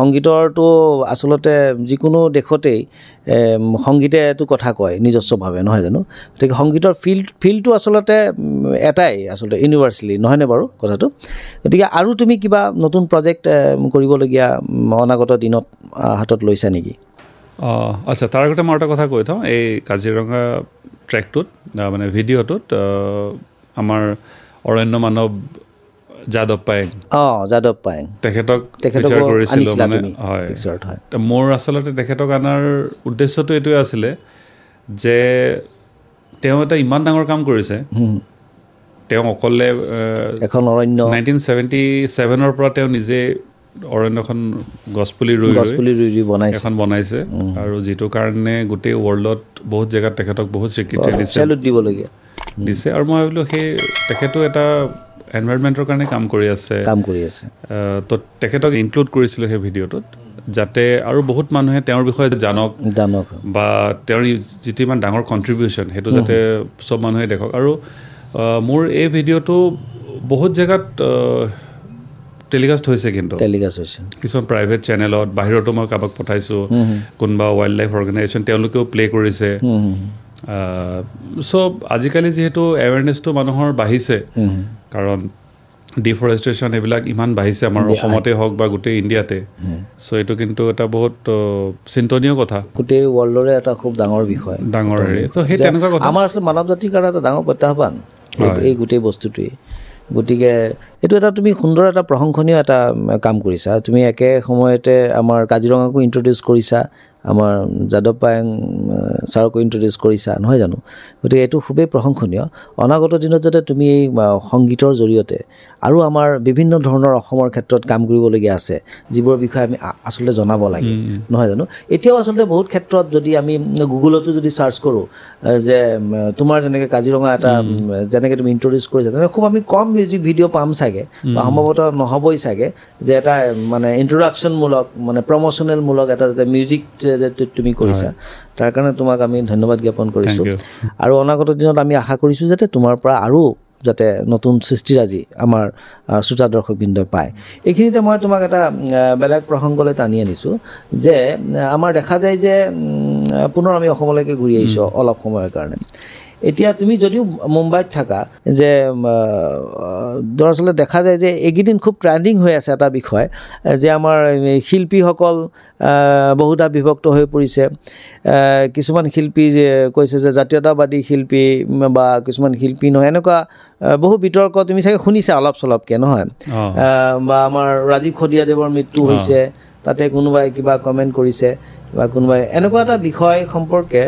সংগীতৰটো আচলতে যিকোনো দেশতেই সংগীতেটো কথা কয় নিজস্বভাৱে নহয় জানো গতিকে সংগীতৰ ফিল্ডটো আচলতে এটাই আচলতে ইউনিভাৰ্চেলি নহয়নে বাৰু কথাটো গতিকে আৰু তুমি কিবা নতুন প্ৰজেক্ট কৰিবলগীয়া অনাগত দিনত হাতত লৈছা নেকি আচ্ছা তাৰ আগতে মই এটা কথা কৈ থওঁ এই কাজিৰঙা ট্ৰেকটোত মানে ভিডিঅ'টোত আমাৰ অৰণ্য মানৱ যাদৱ পায়েং তেখেতক ফিচাৰ কৰিছিলোঁ মানে হয় মোৰ আচলতে তেখেতক অনাৰ উদ্দেশ্যটো এইটোৱে আছিলে যে তেওঁ এটা ইমান ডাঙৰ কাম কৰিছে তেওঁ অকলে এখন অৰণ্য 1977 পৰা তেওঁ নিজে অৰণ্যখন গছপুলি ৰুই এখন বনাইছে আৰু যিটো কাৰণে গোটেই ৱৰ্ল্ডত বহুত জেগাত তেখেতক বহুত স্বীকৃতি দিছে আৰু মই ভাবিলোঁ সেই তেখেতো এটা এনভাইৰনমেণ্টৰ কাৰণে কাম কৰি আছে তো তেখেতক ইনক্লুড কৰিছিলোঁ সেই ভিডিঅ'টোত যাতে আৰু বহুত মানুহে তেওঁৰ বিষয়ে জানক বা তেওঁৰ যিটো ইমান ডাঙৰ কণ্ট্ৰিবিউশ্যন সেইটো যাতে চব মানুহে দেখক আৰু মোৰ এই ভিডিঅ'টো বহুত জেগাত টেলিকাষ্ট হৈছে কিন্তু কিছুমান প্ৰাইভেট চেনেলত বাহিৰতো মই কাৰোবাক পঠাইছোঁ কোনোবা ৱাইল্ড লাইফ অৰ্গেনাইজেশ্যন তেওঁলোকেও প্লে কৰিছে চ' আজিকালি যিহেতু এৱেৰনেছটো মানুহৰ বাঢ়িছে কাৰণ ডিফৰেষ্টেশ্যন এইবিলাক ইমান বাঢ়িছে আমাৰ অসমতে হওক বা গোটেই ইণ্ডিয়াতে চ' এইটো কিন্তু এটা বহুত চিন্তনীয় কথা গোটেই ৱৰ্ল্ডৰে এটা খুব ডাঙৰ বিষয় ডাঙৰ হেৰি চ' সেই তেনেকুৱা কথা আমাৰ আচলতে মানৱ জাতিৰ কাৰণে এটা ডাঙৰ প্ৰত্যাহ্বান এই গোটেই বস্তুটোৱেই গতিকে এইটো এটা তুমি সুন্দৰ এটা প্ৰশংসনীয় এটা কাম কৰিছা তুমি একে সময়তে আমাৰ কাজিৰঙাকো ইন্ট্ৰডিউচ কৰিছা আমাৰ যাদৱ পায়েং ছাৰকো ইণ্ট্ৰডিউচ কৰিছা নহয় জানো গতিকে এইটো খুবেই প্ৰশংসনীয় অনাগত দিনত যাতে তুমি এই সংগীতৰ জৰিয়তে আৰু আমাৰ বিভিন্ন ধৰণৰ অসমৰ ক্ষেত্ৰত কাম কৰিবলগীয়া আছে যিবোৰৰ বিষয়ে আমি আচলতে জনাব লাগে নহয় জানো এতিয়াও আচলতে বহুত ক্ষেত্ৰত যদি আমি গুগলতো যদি চাৰ্চ কৰোঁ যে তোমাৰ যেনেকৈ কাজিৰঙা এটা যেনেকৈ তুমি ইণ্ট্ৰডিউচ কৰিছা তেনেকৈ খুব আমি কম মিউজিক ভিডিঅ' পাম চাগে বা সম্ভৱতঃ নহ'বই চাগে যে এটা মানে ইণ্ট্ৰডাকশ্যনমূলক মানে প্ৰমোশ্যনেলমূলক এটা যাতে মিউজিক তুমি কৰিছা তাৰ কাৰণে তোমাক আমি ধন্যবাদ জ্ঞাপন কৰিছোঁ আৰু অনাগত দিনত আমি আশা কৰিছোঁ যাতে তোমাৰ পৰা আৰু যাতে নতুন সৃষ্টিৰাজি আমাৰ শ্ৰোতা দৰ্শকবৃন্দই পায় এইখিনিতে মই তোমাক এটা বেলেগ প্ৰসংগলৈ টানি আনিছোঁ যে আমাৰ দেখা যায় যে পুনৰ আমি অসমলৈকে ঘূৰি আহিছোঁ অলপ সময়ৰ কাৰণে এতিয়া তুমি যদিও মুম্বাইত থাকা যে দৰাচলতে দেখা যায় যে এইকেইদিন খুব ট্ৰেণ্ডিং হৈ আছে এটা বিষয় যে আমাৰ শিল্পীসকল বহুধা বিভক্ত হৈ পৰিছে কিছুমান শিল্পী যে কৈছে যে জাতীয়তাবাদী শিল্পী বা কিছুমান শিল্পী নহয় এনেকুৱা বহু বিতৰ্ক তুমি চাগে শুনিছা অলপ চলপকৈ নহয় বা আমাৰ ৰাজীৱ খদিয়াদেৱৰ মৃত্যু হৈছে তাতে কোনোবাই কিবা কমেণ্ট কৰিছে বা কোনোবাই এনেকুৱা এটা বিষয় সম্পৰ্কে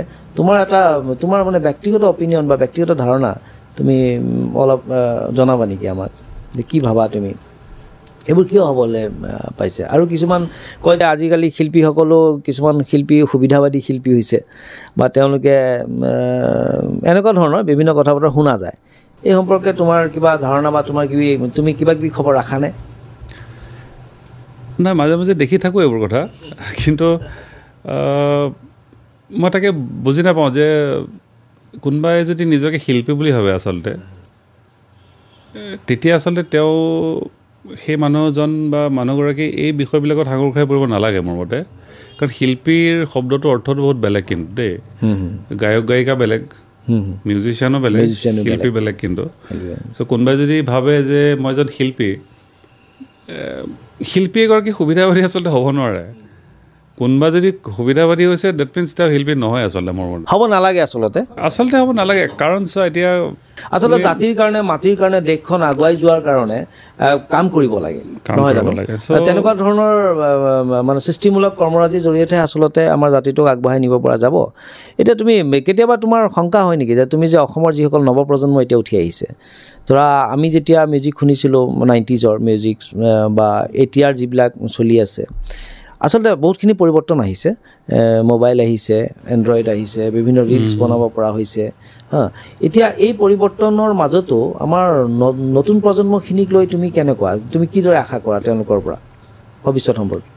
তোমাৰ মানে ব্যক্তিগত অপিনিয়ন বা ব্যক্তিগত ধাৰণা তুমি অলপ জনাবা নেকি আমাক যে কি ভাবা তুমি এইবোৰ কিয় হ'বলৈ পাইছে আৰু কিছুমান কয় যে আজিকালি শিল্পীসকলো কিছুমান শিল্পী সুবিধাবাদী শিল্পী হৈছে বা তেওঁলোকে এনেকুৱা ধৰণৰ বিভিন্ন কথা বতৰা শুনা যায় এই সম্পৰ্কে তোমাৰ কিবা ধাৰণা বা তুমি কিবা কিবি খবৰ ৰাখানে নাই মাজে মাজে দেখি থাকোঁ এইবোৰ কথা কিন্তু মই তাকে বুজি নাপাওঁ যে কোনোবাই যদি নিজকে শিল্পী বুলি ভাবে আচলতে তেতিয়া আচলতে তেওঁ সেই মানুহজন বা মানুহগৰাকী এই বিষয়বিলাকত সাঙুৰ খাই পৰিব নালাগে মোৰ মতে কাৰণ শিল্পীৰ শব্দটোৰ অৰ্থটো বহুত বেলেগ কিন্তু দেই গায়ক গায়িকা বেলেগ মিউজিচিয়ানো বেলেগ শিল্পী বেলেগ কিন্তু চ' কোনোবাই যদি ভাবে যে মই এজন শিল্পী এগৰাকী সুবিধাবাদী আচলতে হ'ব নোৱাৰে কোনোবা যদি সুবিধাবাদী হৈছে ডেট মিনছ তেওঁ শিল্পী নহয় আচলতে মোৰ মতে হ'ব নালাগে আচলতে হ'ব নালাগে কাৰণ চোৱা এতিয়া আচলতে জাতিৰ কাৰণে মাটিৰ কাৰণে দেশখন আগুৱাই যোৱাৰ কাৰণে কাম কৰিব লাগে নহয় জানো তেনেকুৱা ধৰণৰ মানে সৃষ্টিমূলক কৰ্মৰাজিৰ জৰিয়তে আচলতে আমাৰ জাতিটোক আগবঢ়াই নিব পৰা যাব এতিয়া তুমি কেতিয়াবা তোমাৰ শংকা হয় নেকি যে তুমি যে অসমৰ যিসকল নৱপ্ৰজন্ম এতিয়া উঠি আহিছে ধৰা আমি যেতিয়া মিউজিক শুনিছিলোঁ 90s মিউজিক বা এতিয়াৰ যিবিলাক চলি আছে আচলতে বহুতখিনি পৰিৱৰ্তন আহিছে মোবাইল আহিছে এণ্ড্ৰইড আহিছে বিভিন্ন ৰিলছ বনাব পৰা হৈছে এতিয়া এই পৰিৱৰ্তনৰ মাজতো আমাৰ নতুন প্ৰজন্মখিনিক লৈ তুমি কেনেকুৱা তুমি কিদৰে আশা কৰা তেওঁলোকৰ পৰা ভৱিষ্যত সম্পৰ্কে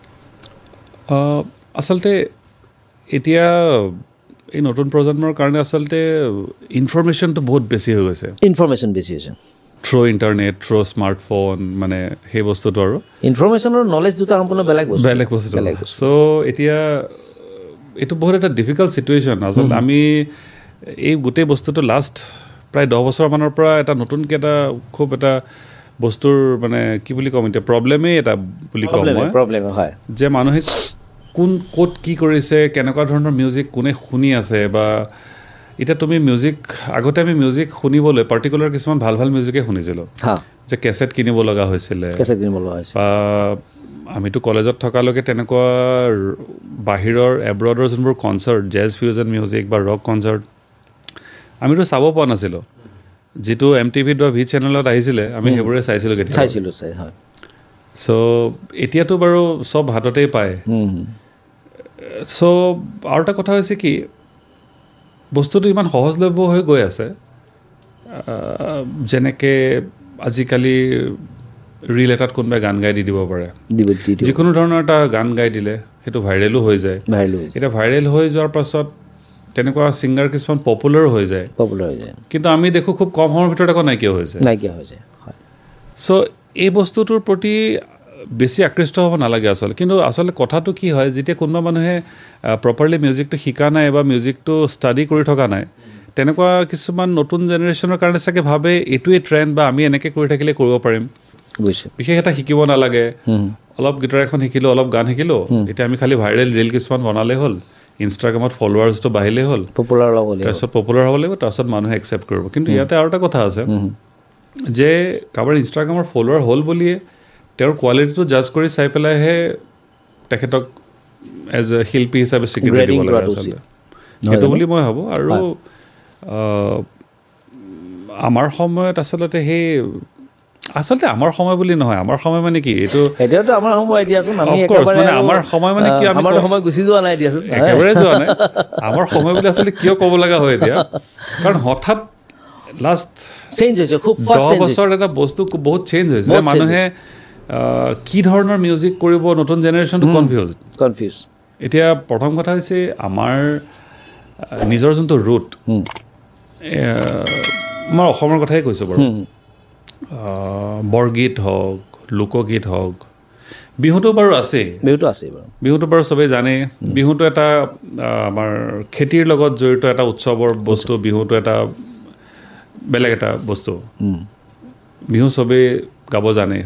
আচলতে এতিয়া এই নতুন প্ৰজন্মৰ কাৰণে আচলতে ইনফৰমেশ্যনটো বহুত বেছি হৈ গৈছে থ্ৰু ইণ্টাৰনেট থ্ৰু স্মাৰ্টফোন মানে সেই বস্তুটো আৰু ইনফৰমেশ্যনৰ নলেজ দুটা সম্পূৰ্ণ বেলেগ বস্তু চ' এতিয়া এইটো বহুত এটা ডিফিকাল্ট চিটুৱেশ্যন আচলতে আমি এই গোটেই বস্তুটো লাষ্ট প্ৰায় 10 বছৰমানৰ পৰা এটা নতুনকৈ এটা খুব এটা বস্তুৰ মানে কি বুলি ক'ম এতিয়া প্ৰব্লেমেই এটা বুলি ক'ম মই যে মানুহে ক'ত কি কৰিছে কেনেকুৱা ধৰণৰ মিউজিক কোনে শুনি আছে বা এতিয়া তুমি আগতে আমি মিউজিক শুনিবলৈ পাৰ্টিকুলাৰ কিছুমান ভাল মিউজিকে শুনিছিলোঁ যে কেছেট কিনিব লগা হৈছিলে বা আমিতো কলেজত থকালৈকে তেনেকুৱা বাহিৰৰ এব্ৰডৰ যোনবোৰ কনচাৰ্ট জেজ ফিউজন মিউজিক বা ৰক কনচাৰ্ট আমিতো চাব পোৱা নাছিলোঁ যিটো MTV বা ভি চেনেলত আহিছিলে আমি সেইবোৰে চাইছিলোঁ চ' এতিয়াতো বাৰু চব হাততেই পায় চ' আৰু এটা কথা হৈছে কি বস্তুটো ইমান সহজলভ্য হৈ গৈ আছে যেনেকৈ আজিকালি ৰিল এটাত কোনোবাই গান গাই দিব পাৰে যিকোনো ধৰণৰ এটা গান গাই দিলে সেইটো ভাইৰেলো হৈ যায় এতিয়া ভাইৰেল হৈ যোৱাৰ পাছত তেনেকুৱা ছিংগাৰ কিছুমান পপুলাৰো হৈ যায় কিন্তু আমি দেখোঁ খুব কম সময়ৰ ভিতৰত আকৌ নাইকিয়া হৈ যায় চ' এই বস্তুটোৰ প্ৰতি বেছি আকৃষ্ট হ'ব নালাগে কিন্তু আচলতে কথাটো কি হয় যেতিয়া কোনোবা মানুহে প্ৰপাৰলি মিউজিকটো শিকা নাই বা মিউজিকটো ষ্টাডি কৰি থকা নাই তেনেকুৱা কিছুমান নতুন জেনেৰেশ্যনৰ কাৰণে চাগে ভাবে এইটোৱে ট্ৰেণ্ড বা আমি এনেকৈ কৰি থাকিলে কৰিব পাৰিম বিশেষ এটা শিকিব নালাগে অলপ গীটাৰ এখন শিকিলোঁ অলপ গান শিকিলোঁ এতিয়া আমি খালি ভাইৰেল ৰিল কিছুমান বনালে হ'ল ইনষ্টাগ্ৰামত ফলোৱাৰ্ছটো বাঢ়িলে হ'ল তাৰপিছত পপুলাৰ হ'ব লাগিব তাৰপিছত মানুহে একচেপ্ট কৰিব কিন্তু ইয়াতে আৰু এটা কথা আছে যে কাৰোবাৰ ইনষ্টাগ্ৰামৰ ফলোৱাৰ হ'ল বুলিয়ে তেওঁৰ কোৱালিটিটো জাজ কৰি চাই পেলাইহে তেখেতক এজ এ শিল্পী হিচাপে স্বীকৃতি দিব লাগে আচলতে সেইটো বুলি মই ভাবোঁ আৰু আমাৰ সময়ত আচলতে আচলতে আমাৰ সময় বুলি নহয় আমাৰ সময় মানে কি এতিয়াতো আমাৰ সময় দিয়াচোন আমি মানে আমাৰ সময় মানে কি আমাৰ সময় গুচি যোৱা নাই দিয়াচোন একেবাৰে যোৱা নাই আমাৰ সময় বুলি আচলতে কিয় ক'ব লগা হয় এতিয়া কাৰণ হঠাৎ লাষ্ট চেঞ্জ হৈছে খুব 10 বছৰ এটা বস্তু বহুত চেঞ্জ হৈছে যে মানুহে কি ধৰণৰ মিউজিক কৰিব নতুন জেনেৰেশ্যনটো কনফিউজ এতিয়া প্ৰথম কথা হৈছে আমাৰ নিজৰ যোনটো ৰুট মই অসমৰ কথাই কৈছোঁ বাৰু বৰগীত হওক লোকগীত হওক বিহুটো বাৰু আছেই বিহুটো বাৰু চবেই জানে বিহুটো এটা আমাৰ খেতিৰ লগত জড়িত এটা উৎসৱৰ বস্তু বিহুটো এটা বেলেগ এটা বস্তু বিহু চবেই গাব জানে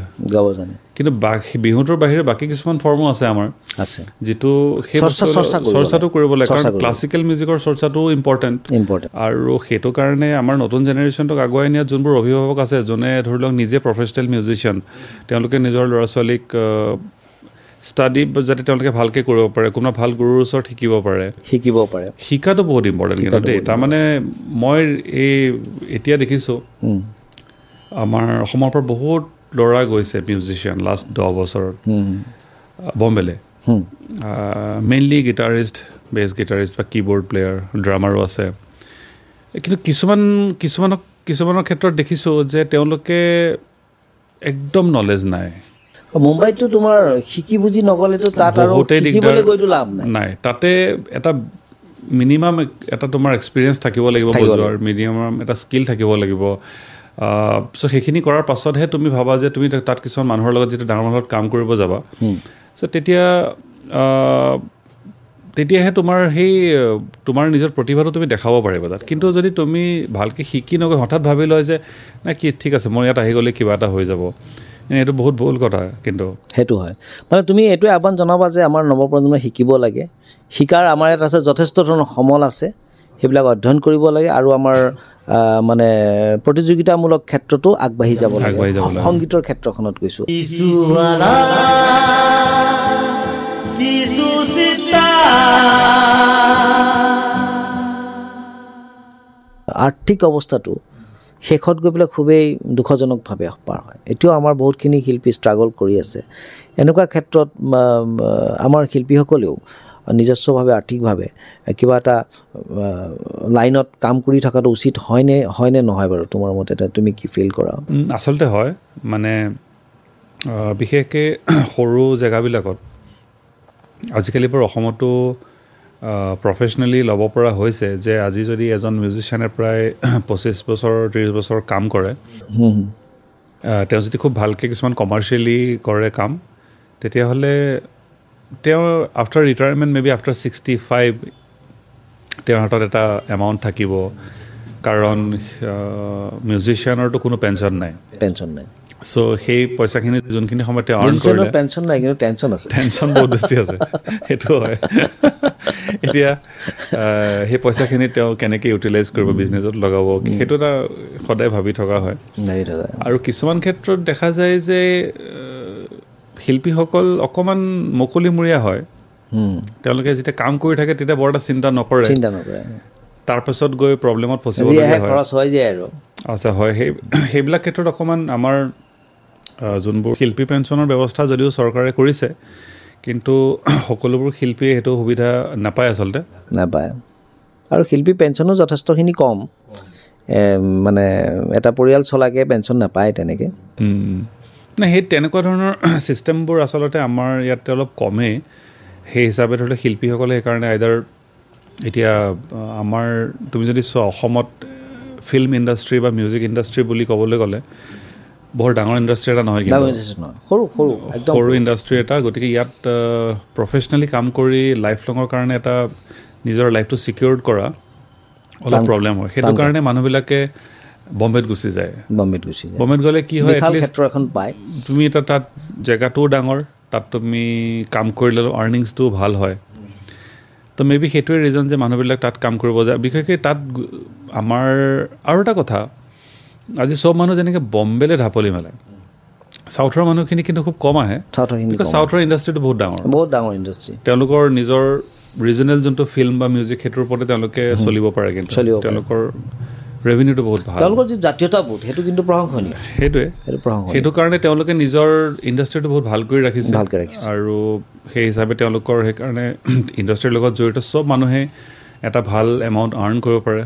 কিন্তু বিহুটোৰ বাহিৰে বাকী কিছুমান ফৰ্মো আছে আমাৰ যিটো সেই চৰ্চাটো কৰিব লাগে কাৰণ ক্লাছিকেল মিউজিকৰ চৰ্চাটো ইম্পৰ্টেণ্ট আৰু সেইটো কাৰণে আমাৰ নতুন জেনেৰেশ্যনটোক আগুৱাই নিয়াত যোনবোৰ অভিভাৱক আছে যোনে ধৰি লওক নিজে প্ৰফেচনেল মিউজিচিয়ান তেওঁলোকে নিজৰ ল'ৰা ছোৱালীক ষ্টাডি যাতে তেওঁলোকে ভালকৈ কৰিব পাৰে কোনোবা ভাল গুৰুৰ ওচৰত শিকিব পাৰে শিকাটো বহুত ইম্পৰ্টেণ্ট কিন্তু দেই তাৰমানে মই এতিয়া দেখিছোঁ আমাৰ অসমৰ পৰা বহুত ল'ৰা গৈছে মিউজিচিয়ান লাষ্ট 10 বছৰত বম্বেলে মেইনলি গিটাৰিষ্ট বেছ গিটাৰিষ্ট বা কীবৰ্ড প্লেয়াৰ ড্ৰামাৰো আছে কিন্তু কিছুমানৰ ক্ষেত্ৰত দেখিছোঁ যে তেওঁলোকে একদম নলেজ নাই মুম্বাইততো তোমাৰ শিকি বুজি নগ'লেতো তাত আৰু শিকিবলৈ গৈতো লাভ নাই তাতে এটা মিনিমাম এটা তোমাৰ এক্সপিৰিয়েঞ্চ থাকিব লাগিব বজোৱাৰ মিনিমাম এটা স্কিল থাকিব লাগিব চ' সেইখিনি কৰাৰ পাছতহে তুমি ভাবা যে তুমি তাত কিছুমান মানুহৰ লগত যেতিয়া ডাঙৰ মানুহৰ লগত কাম কৰিব যাবা চ' তেতিয়াহে তোমাৰ নিজৰ প্ৰতিভাটো তুমি দেখাব পাৰিবা তাত কিন্তু যদি তুমি ভালকৈ শিকি নগৈ হঠাৎ ভাবি লয় যে নাই কি ঠিক আছে মই ইয়াত আহি গ'লে কিবা এটা হৈ যাব এইটো বহুত ভুল কথা কিন্তু সেইটো হয় মানে তুমি এইটোৱে আহ্বান জনাবা যে আমাৰ নৱপ্ৰজন্মই শিকিব লাগে শিকাৰ আমাৰ ইয়াত আছে যথেষ্ট ধৰণৰ সমল আছে সেইবিলাক অধ্যয়ন কৰিব লাগে আৰু আমাৰ মানে প্ৰতিযোগিতামূলক ক্ষেত্ৰতো আগবাঢ়ি যাব লাগে সংগীতৰ ক্ষেত্ৰখনত কৈছোঁ আৰ্থিক অৱস্থাটো শেষত গৈ পেলাই খুবেই দুখজনকভাৱে পাৰ হয় এতিয়াও আমাৰ বহুতখিনি শিল্পী ষ্ট্ৰাগল কৰি আছে এনেকুৱা ক্ষেত্ৰত আমাৰ শিল্পীসকলেও নিজস্বভাৱে আৰ্থিকভাৱে কিবা এটা লাইনত কাম কৰি থকাটো উচিত হয়নে নহয় বাৰু তোমাৰ মতে তুমি কি ফিল কৰা আচলতে হয় মানে বিশেষকৈ সৰু জেগাবিলাকত আজিকালি বাৰু অসমতো প্ৰফেচনেলি ল'ব পৰা হৈছে যে আজি যদি এজন মিউজিচিয়ানে প্ৰায় 25 বছৰ 30 বছৰ কাম কৰে তেওঁ যদি খুব ভালকৈ কিছুমান কমাৰ্চিয়েলি কৰে কাম তেতিয়াহ'লে তেওঁ after retirement may be after 65 তেওঁৰ হাতত এটা এমাউণ্ট থাকিব কাৰণ মিউজিচিয়ানৰতো কোনো পেঞ্চন নাই চ' সেই পইচাখিনি যোনখিনি সময়ত তেওঁ আৰ্ণ কৰিলে পেঞ্চন নাই কিন্তু টেনচন বহুত বেছি আছে সেইটো হয় এতিয়া সেই পইচাখিনি তেওঁ কেনেকৈ ইউটিলাইজ কৰিব বিজনেছত লগাব সেইটো এটা সদায় ভাবি থকা হয় আৰু কিছুমান ক্ষেত্ৰত দেখা যায় যে শিল্পীসকল অকণমান মুকলিমূৰীয়া হয় তেওঁলোকে যেতিয়া কাম কৰি থাকে তেতিয়া বৰ এটা চিন্তা নকৰে তাৰপাছত গৈ প্ৰব্লেমত ফচিবলগীয়া হয় আচ্ছা হয় সেইবিলাক ক্ষেত্ৰত অকণমান আমাৰ যোনবোৰ শিল্পী পেঞ্চনৰ ব্যৱস্থা যদিও চৰকাৰে কৰিছে কিন্তু সকলোবোৰ শিল্পীয়ে সেইটো সুবিধা নাপায় আচলতে আৰু শিল্পী পেঞ্চনো যথেষ্টখিনি কম মানে এটা পৰিয়াল চলাকৈ পেঞ্চন নাপায় তেনেকৈ সেই তেনেকুৱা ধৰণৰ ছিষ্টেমবোৰ আচলতে আমাৰ ইয়াতে অলপ কমেই সেই হিচাপে ধৰি লওক শিল্পীসকলে সেইকাৰণে আইদাৰ এতিয়া আমাৰ তুমি যদি চোৱা অসমত ফিল্ম ইণ্ডাষ্ট্ৰি বা মিউজিক ইণ্ডাষ্ট্ৰি বুলি ক'বলৈ গ'লে বৰ ডাঙৰ ইণ্ডাষ্ট্ৰি এটা নহয় কিন্তু সৰু ইণ্ডাষ্ট্ৰি এটা গতিকে ইয়াত প্ৰফেচনেলি কাম কৰি লাইফ লঙৰ কাৰণে এটা নিজৰ লাইফটো ছিকিউৰ্ড কৰা অলপ প্ৰব্লেম হয় সেইটো কাৰণে মানুহবিলাকে বম্বেত গুচি যায় বম্বেত গ'লে কি হয় তুমি এটা তাত জেগাটোও ডাঙৰ তাত তুমি কাম কৰিলে আৰ্নিংছটো ভাল হয় তো মে বি সেইটোৱে ৰিজন যে মানুহবিলাক তাত কাম কৰিব যায় বিশেষকৈ তাত আমাৰ আৰু এটা কথা আজি চব মানুহ যেনেকৈ বম্বেলৈ ঢাপলি মেলে সাউথৰ মানুহখিনি কিন্তু খুব কম আহে সাউথৰ ইণ্ডাষ্ট্ৰিটো বহুত ডাঙৰ ইণ্ডাষ্ট্ৰি তেওঁলোকৰ নিজৰ ৰিজনেল যোনটো ফিল্ম বা মিউজিক সেইটোৰ ওপৰতে তেওঁলোকে চলিব পাৰে কিন্তু তেওঁলোকৰ ৰেভিনিউটো বহুত ভাল তেওঁলোকৰ যি জাতীয়তাবোধ সেইটো কিন্তু প্ৰশংসনীয় সেইটো কাৰণে তেওঁলোকে নিজৰ ইণ্ডাষ্ট্ৰিটো বহুত ভাল কৰি ৰাখিছে আৰু সেই হিচাপে তেওঁলোকৰ সেইকাৰণে ইণ্ডাষ্ট্ৰিৰ লগত জড়িত চব মানুহে এটা ভাল এমাউণ্ট আৰ্ণ কৰিব পাৰে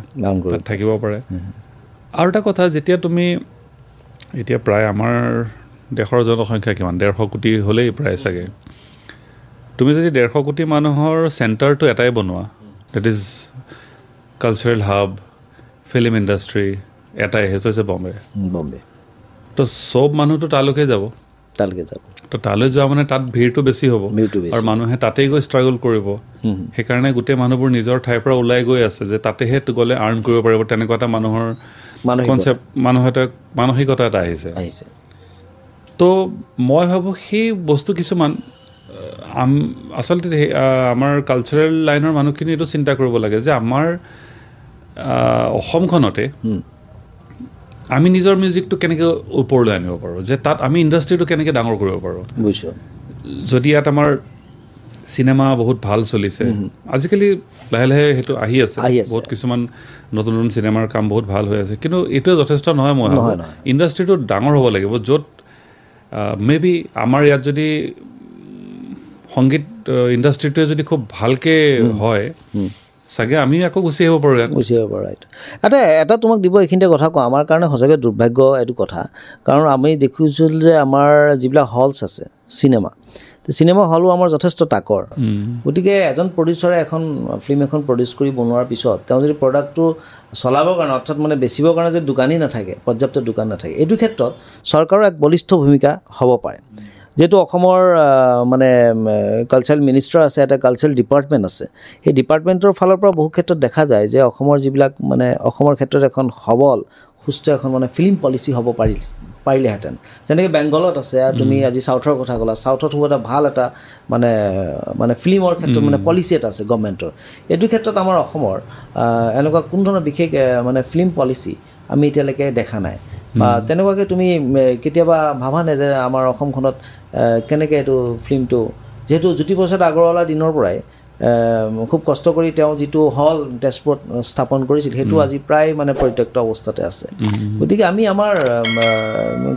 থাকিব পাৰে আৰু এটা কথা যেতিয়া তুমি এতিয়া প্ৰায় আমাৰ দেশৰ জনসংখ্যা কিমান 150 কোটি হ'লেই প্ৰায় চাগে তুমি যদি 150 কোটি মানুহৰ চেণ্টাৰটো এটাই বনোৱা that is cultural hub film industry এটাই সেইটো হৈছে বম্বে তো চব মানুহটো তালৈকে যাব তো তালৈ যোৱা মানে তাত ভিৰটো বেছি হ'ব আৰু মানুহে তাতেই গৈ ষ্ট্ৰাগল কৰিব সেইকাৰণে গোটেই মানুহবোৰ নিজৰ ঠাইৰ পৰা ওলাই গৈ আছে যে তাতেহে গ'লে আৰ্ণ কৰিব পাৰিব তেনেকুৱা এটা মানুহৰ কনচেপ্ট মানসিকতা এটা আহিছে তো মই ভাবোঁ সেই বস্তু কিছুমান আচলতে আমাৰ কালচাৰেল লাইনৰ মানুহখিনি এইটো চিন্তা কৰিব লাগে যে আমাৰ অসমখনতে আমি নিজৰ মিউজিকটো কেনেকৈ ওপৰলৈ আনিব পাৰোঁ যে তাত আমি ইণ্ডাষ্ট্ৰিটো কেনেকৈ ডাঙৰ কৰিব পাৰোঁ যদি ইয়াত আমাৰ চিনেমা বহুত ভাল চলিছে আজিকালি লাহে লাহে সেইটো আহি আছে বহুত কিছুমান নতুন নতুন চিনেমাৰ কাম বহুত ভাল হৈ আছে কিন্তু এইটোৱে যথেষ্ট নহয় মই ইণ্ডাষ্ট্ৰিটো ডাঙৰ হ'ব লাগিব য'ত মেবি আমাৰ ইয়াত যদি সংগীত ইণ্ডাষ্ট্ৰিটোৱে যদি খুব ভালকৈ হয় চাগে আমি আকৌ গুচি আহিব পাৰোঁ এটা তোমাক দিব এইখিনিতে কথা কওঁ আমাৰ কাৰণে সঁচাকৈ দুৰ্ভাগ্য এইটো কথা কাৰণ আমি দেখিছোঁ যে আমাৰ যিবিলাক হলছ আছে চিনেমা হলো আমাৰ যথেষ্ট তাকৰ গতিকে এজন প্ৰডিউচাৰে এখন ফিল্ম এখন প্ৰডিউচ কৰি বনোৱাৰ পিছত তেওঁ যদি প্ৰডাক্টটো চলাবৰ কাৰণে অৰ্থাৎ মানে বেচিবৰ কাৰণে যে দোকানী নাথাকে পৰ্যাপ্ত দোকান নাথাকে এইটো ক্ষেত্ৰত চৰকাৰৰ এক বলিষ্ঠ ভূমিকা হ'ব পাৰে যেহেতু অসমৰ মানে কালচাৰেল মিনিষ্টাৰ আছে এটা কালচাৰেল ডিপাৰ্টমেণ্ট আছে সেই ডিপাৰ্টমেণ্টৰ ফালৰ পৰা বহু ক্ষেত্ৰত দেখা যায় যে অসমৰ যিবিলাক মানে অসমৰ ক্ষেত্ৰত এখন সবল সুস্থ এখন মানে ফিল্ম পলিচি হ'ব পাৰিলেহেঁতেন যেনেকৈ বেংগলত আছে তুমি আজি চাউথৰ কথা ক'লা চাউথত হ'ব এটা ভাল এটা মানে ফিল্মৰ ক্ষেত্ৰত মানে পলিচি এটা আছে গভৰ্ণমেণ্টৰ এইটো ক্ষেত্ৰত আমাৰ অসমৰ এনেকুৱা কোনো ধৰণৰ বিশেষ মানে ফিল্ম পলিচি আমি এতিয়ালৈকে দেখা নাই বা তেনেকুৱাকৈ তুমি কেতিয়াবা ভাবা নে যে আমাৰ অসমখনত কেনেকৈ এইটো ফিল্মটো যিহেতু জ্যোতিপ্ৰসাদ আগৰৱালাৰ দিনৰ পৰাই খুব কষ্ট কৰি তেওঁ যিটো হল তেজপুৰত স্থাপন কৰিছিল সেইটো আজি প্ৰায় মানে পৰিত্যক্ত অৱস্থাতে আছে গতিকে আমি আমাৰ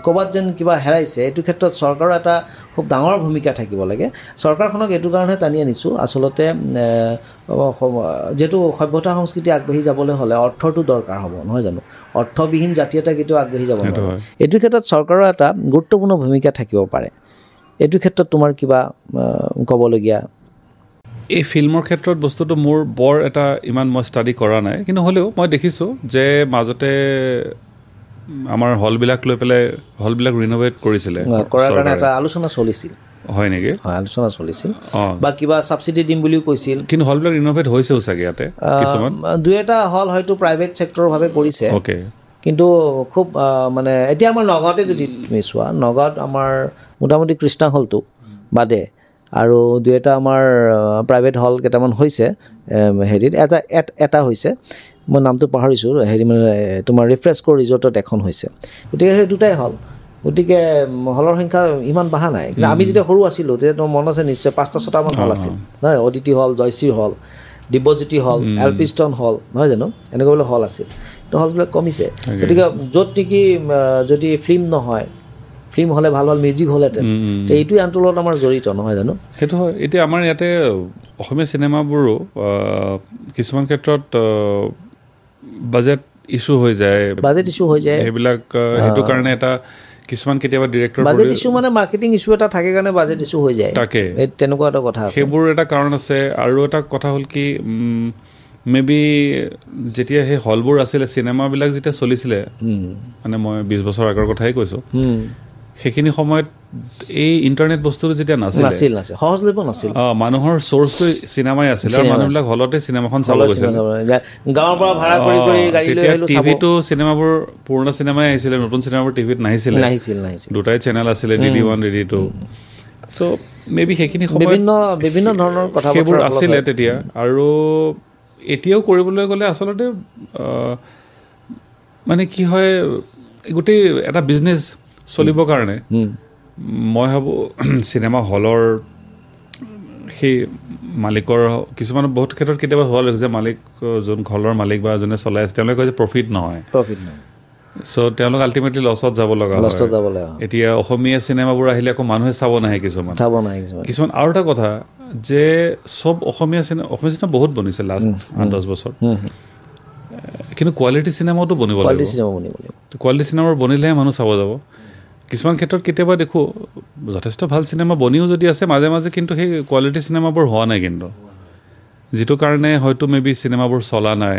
ক'ৰবাত যেন কিবা হেৰাইছে এইটো ক্ষেত্ৰত চৰকাৰৰ এটা খুব ডাঙৰ ভূমিকা থাকিব লাগে চৰকাৰখনক এইটো কাৰণে টানি আনিছোঁ আচলতে যিহেতু সভ্যতা সংস্কৃতি আগবাঢ়ি যাবলৈ হ'লে অৰ্থটো দৰকাৰ হ'ব নহয় জানো অৰ্থবিহীন জাতি এটা কেতিয়াও আগবাঢ়ি যাব নোৱাৰে এইটো ক্ষেত্ৰত চৰকাৰৰ এটা গুৰুত্বপূৰ্ণ ভূমিকা থাকিব পাৰে এইটো ক্ষেত্ৰত তোমাৰ কিবা ক'বলগীয়া এই ফিল্মৰ ক্ষেত্ৰত বস্তুটো মোৰ বৰ এটা ইমান মই ষ্টাডি কৰা নাই কিন্তু হ'লেও মই দেখিছোঁ যে মাজতে আমাৰ হলবিলাক লৈ পেলাই হলবিলাক ৰিন'ভেট কৰিছিলে কৰাৰ কাৰণে এটা আলোচনা চলিছিল হয় নেকি আলোচনা চলিছিল বা কিবা ছাবচিডি দিম বুলিও কৈছিল কিন্তু হলবিলাক ৰিন'ভেট হৈছেও চাগে ইয়াতে কিছুমান দুই এটা হল হয়তো প্ৰাইভেট ছেক্টৰভাৱে কৰিছে অ'কে কিন্তু খুব মানে এতিয়া আমাৰ নগাঁৱতে যদি তুমি চোৱা নগাঁৱত আমাৰ মোটামুটি কৃষ্ণা হলটো বাদে আৰু দুই এটা আমাৰ প্ৰাইভেট হল কেইটামান হৈছে হেৰিত এটা হৈছে মই নামটো পাহৰিছোঁ হেৰি মানে তোমাৰ ৰিফ্ৰেছকো ৰিজৰ্টত এখন হৈছে গতিকে সেই দুটাই হল গতিকে হলৰ সংখ্যা ইমান বাঢ়া নাই কিন্তু আমি যেতিয়া সৰু আছিলোঁ তেতিয়া তোমাৰ মন আছে নিশ্চয় 5-6টামান হল আছিল নহয় অদিতি হল জয়শ্ৰী হল দিব্যজ্যোতি হল এলপিষ্টন হল নহয় জানো এনেকুৱা বোলে হল আছিল তো হলবিলাক কমিছে গতিকে য'ত নেকি যদি ফিল্ম নহয় ফিল্ম হ'লে ভাল মিউজিক হ'লেহেঁতেন তো এইটোৱে আন্দোলনত আমাৰ জড়িত নহয় জানো সেইটো হয় এতিয়া আমাৰ ইয়াতে অসমীয়া চিনেমাবোৰো কিছুমান ক্ষেত্ৰত বাজেট ইছ্যু হৈ যায় সেইবিলাক সেইটো কাৰণে এটা কিছুমান কেতিয়াবা ডিৰেক্টৰ বাজেট ইছ্যু মানে মাৰ্কেটিং ইছ্যু এটা থাকে কাৰণে বাজেট ইছ্যু হৈ যায় তাকে তেনেকুৱা এটা কথা আছে সেইবোৰ এটা কাৰণ আছে আৰু এটা কথা হ'ল কি মেবি যেতিয়া সেই হলবোৰ আছিলে চিনেমাবিলাক যেতিয়া চলিছিলে মানে মই 20 বছৰ আগৰ কথাই কৈছোঁ সেইখিনি সময়ত এই ইণ্টাৰনেট বস্তুটো যেতিয়া নাছিল সহজলভ্য নাছিল মানুহৰ চ'ৰ্চটো চিনেমাই আছিল আৰু মানুহবিলাক হলতে চিনেমাখন চাব গৈছিল গাঁৱৰ পৰা ভাড়া কৰি গাড়ী লৈ আহিলোঁ টিভিটো চিনেমাবোৰ পুৰণা চিনেমাই আহিছিলে নতুন চিনেমাবোৰ টিভিত নাহিছিলে দুটাই চেনেল আছিলে DD1 DD2 চ' মেবি সেইখিনি সময়ত বিভিন্ন ধৰণৰ কথা সেইবোৰ আছিলে তেতিয়া আৰু এতিয়াও কৰিবলৈ গ'লে আচলতে মানে কি হয় গোটেই এটা বিজনেছ চলিবৰ কাৰণে মই ভাবোঁ চিনেমা হলৰ সেই মালিকৰ কিছুমান বহুত ক্ষেত্ৰত কেতিয়াবা হোৱা লাগে যে মালিক যোন হলৰ মালিক বা যোনে চলাই আছে তেওঁলোকে কয় যে প্ৰফিট নহয় চ' তেওঁলোক আল্টিমেটলি লছত যাব লগা হয় এতিয়া অসমীয়া চিনেমাবোৰ আহিলে আকৌ মানুহে চাব নাহে কিছুমান আৰু এটা কথা যে চব অসমীয়া চিনেমা বহুত বনিছে লাষ্ট 8-10 বছৰ কিন্তু কোৱালিটি চিনেমাটো বনিব লাগিব কোৱালিটি চিনেমা বনিলেহে মানুহ চাব যাব কিছুমান ক্ষেত্ৰত কেতিয়াবা দেখোঁ যথেষ্ট ভাল চিনেমা বনিও যদি আছে মাজে মাজে কিন্তু সেই কোৱালিটি চিনেমাবোৰ হোৱা নাই কিন্তু যিটো কাৰণে হয়তো মেবি চিনেমাবোৰ চলা নাই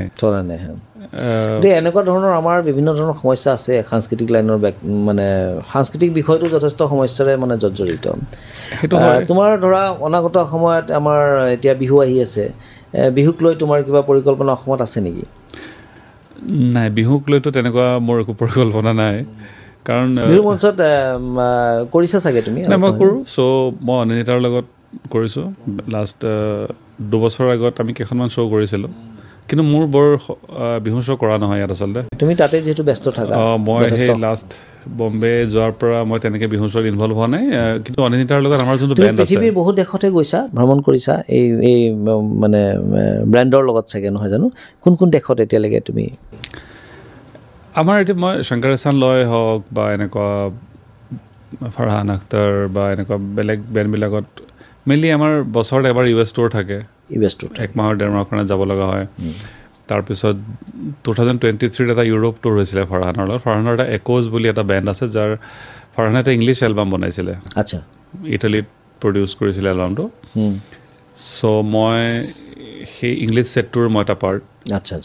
এনেকুৱা ধৰণৰ আমাৰ বিভিন্ন ধৰণৰ সমস্যা আছে সাংস্কৃতিক লাইনৰ মানে সাংস্কৃতিক বিষয়টো যথেষ্ট সমস্যাৰে মানে জড়িত তোমাৰ ধৰা অনাগত সময়ত আমাৰ এতিয়া বিহু আহি আছে বিহুক লৈ তোমাৰ কিবা পৰিকল্পনা অসমত আছে নেকি নাই বিহুক লৈতো তেনেকুৱা মোৰ একো পৰিকল্পনা নাই কাৰণ বিহু মঞ্চত কৰিছা চাগে তুমি মই কৰোঁ চ' মই অনিতাৰ লগত কৰিছোঁ লাষ্ট 2 বছৰৰ আগত আমি কেইখনমান শ্ব' কৰিছিলোঁ কিন্তু মোৰ বৰ বিহু শ্ব' কৰা নহয় ইয়াত আচলতে তুমি তাতে যিহেতু ব্যস্ত থাকা মই সেই লাষ্ট বম্বে যোৱাৰ পৰা মই তেনেকৈ বিহু শ্ব'ত ইনভলভ হোৱা নাই কিন্তু অনিতাৰ লগত আমাৰ যোনটো ব্ৰেণ্ড আছে পৃথিৱীৰ বহুত দেশতে গৈছা ভ্ৰমণ কৰিছা এই মানে ব্ৰেণ্ডৰ লগত চাগে নহয় জানো কোন দেশত এতিয়ালৈকে তুমি আমাৰ এতিয়া মই শংকৰ এহছান লয় হওক বা এনেকুৱা ফাৰহান আখতাৰ বা এনেকুৱা বেলেগ ব্ৰেণ্ডবিলাকত মেইনলি আমাৰ বছৰত এবাৰ US টুৰ থাকে 1 মাহৰ 1.5 মাহৰ কাৰণে যাব লগা হয় তাৰপিছত 2023 এটা ইউৰোপ টুৰ হৈছিলে ফাৰহানৰ এটা একোজ বুলি এটা বেণ্ড আছে যাৰ ফাৰহানে এটা ইংলিছ এলবাম বনাইছিলে আচ্ছা ইটালীত প্ৰডিউচ কৰিছিলে এলবামটো চ' মই সেই ইংলিছ ছেটটোৰ মই এটা পাৰ্ট আচ্ছা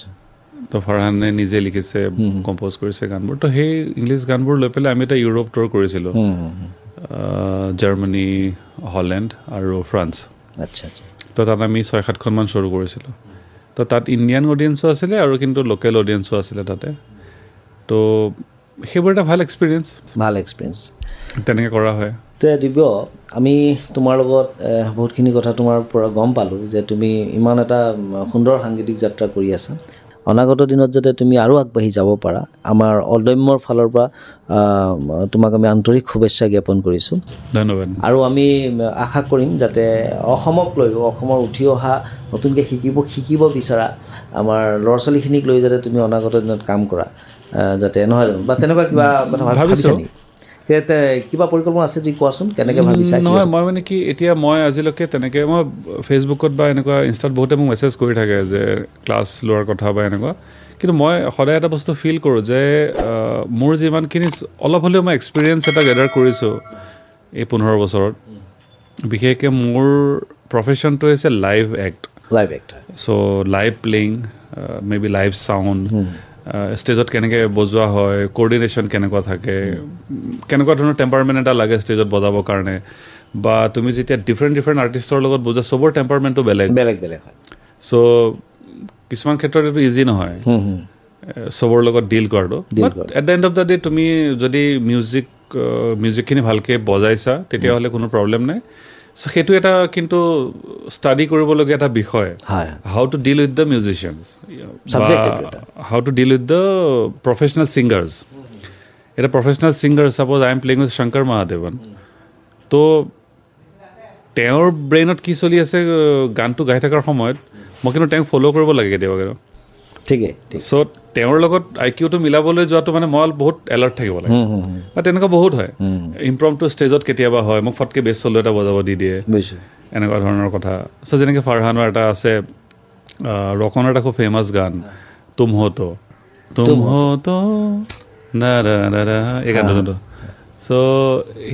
তো ফাৰহানে নিজে লিখিছে কম্প'জ কৰিছে গানবোৰ তো সেই ইংলিছ গানবোৰ লৈ পেলাই আমি এটা ইউৰোপ টুৰ কৰিছিলোঁ জাৰ্মানী হলেণ্ড আৰু ফ্ৰান্স আচ্ছা তো তাত আমি 6-7খনমান শ্ব' কৰিছিলোঁ তো তাত ইণ্ডিয়ান অডিয়েঞ্চো আছিলে আৰু কিন্তু লোকেল অডিয়েঞ্চো আছিলে তাতে তো সেইবোৰ এটা ভাল এক্সপিৰিয়েঞ্চ তেনেকৈ কৰা হয় তো দিব্য আমি তোমাৰ লগত বহুতখিনি কথা তোমাৰ পৰা গম পালোঁ যে তুমি ইমান এটা সুন্দৰ সাংগীতিক যাত্ৰা কৰি আছা অনাগত দিনত যাতে তুমি আৰু আগবাঢ়ি যাব পাৰা আমাৰ অদম্যৰ ফালৰ পৰা তোমাক আমি আন্তৰিক শুভেচ্ছা জ্ঞাপন কৰিছোঁ ধন্যবাদ আৰু আমি আশা কৰিম যাতে অসমক লৈ অসমৰ উঠি অহা নতুনকৈ শিকিব বিচৰা আমাৰ ল'ৰা ছোৱালীখিনিক লৈ যাতে তুমি অনাগত দিনত কাম কৰা যাতে নহয় জানো বা তেনেকুৱা কিবা কথা ভাবিছা নেকি কিবা পৰিকল্পনা আছে যদি কোৱাচোন কেনেকৈ ভাবিছা নহয় মই মানে কি এতিয়া মই আজিলৈকে তেনেকৈ মই ফেচবুকত বা এনেকুৱা ইনষ্টাত বহুতে মোক মেছেজ কৰি থাকে যে ক্লাছ লোৱাৰ কথা বা এনেকুৱা কিন্তু মই সদায় এটা বস্তু ফিল কৰোঁ যে মোৰ যিমানখিনি অলপ হ'লেও মই এক্সপিৰিয়েঞ্চ এটা গেডাৰ কৰিছোঁ এই 15 বছৰত বিশেষকৈ মোৰ প্ৰফেশ্যনটো হৈছে live act so' live playing may be live sound ষ্টেজত কেনেকৈ বজোৱা হয় কোঅৰ্ডিনেশ্যন কেনেকুৱা থাকে কেনেকুৱা ধৰণৰ টেম্পাৰমেণ্ট এটা লাগে ষ্টেজত বজাবৰ কাৰণে বা তুমি যেতিয়া ডিফাৰেণ্ট আৰ্টিষ্টৰ লগত বজোৱা চবৰ টেম্পাৰমেণ্টটো বেলেগ হয় চ' কিছুমান ক্ষেত্ৰত এইটো ইজি নহয় চবৰ লগত ডিল কৰাটো but at the and of the day তুমি যদি মিউজিকখিনি ভালকৈ বজাইছা তেতিয়াহ'লে কোনো প্ৰব্লেম নাই চ' সেইটো এটা কিন্তু ষ্টাডি কৰিবলগীয়া এটা বিষয় how to deal with the musician how to deal with the professional singers এটা professional singer suppose I am playing with Shankar Mahadevan তো তেওঁৰ ব্ৰেইনত কি চলি আছে গানটো গাই থকাৰ সময়ত মই কিন্তু তেওঁক ফ'ল' কৰিব লাগে কেতিয়াবা ঠিকেই চ' তেওঁৰ লগত IQটো মিলাবলৈ যোৱাটো মানে মই বহুত এলাৰ্ট থাকিব লাগে বা তেনেকুৱা বহুত হয় ইম্প্ৰমটো ষ্টেজত কেতিয়াবা হয় মোক ফটকৈ বেছ চলো এটা বজাব দি দিয়ে এনেকুৱা ধৰণৰ কথা চ' যেনেকৈ ফাৰহানৰ এটা আছে ৰকনৰ এটা খুব ফেমাছ গান তুম হতো এই গানটো যোনটো চ'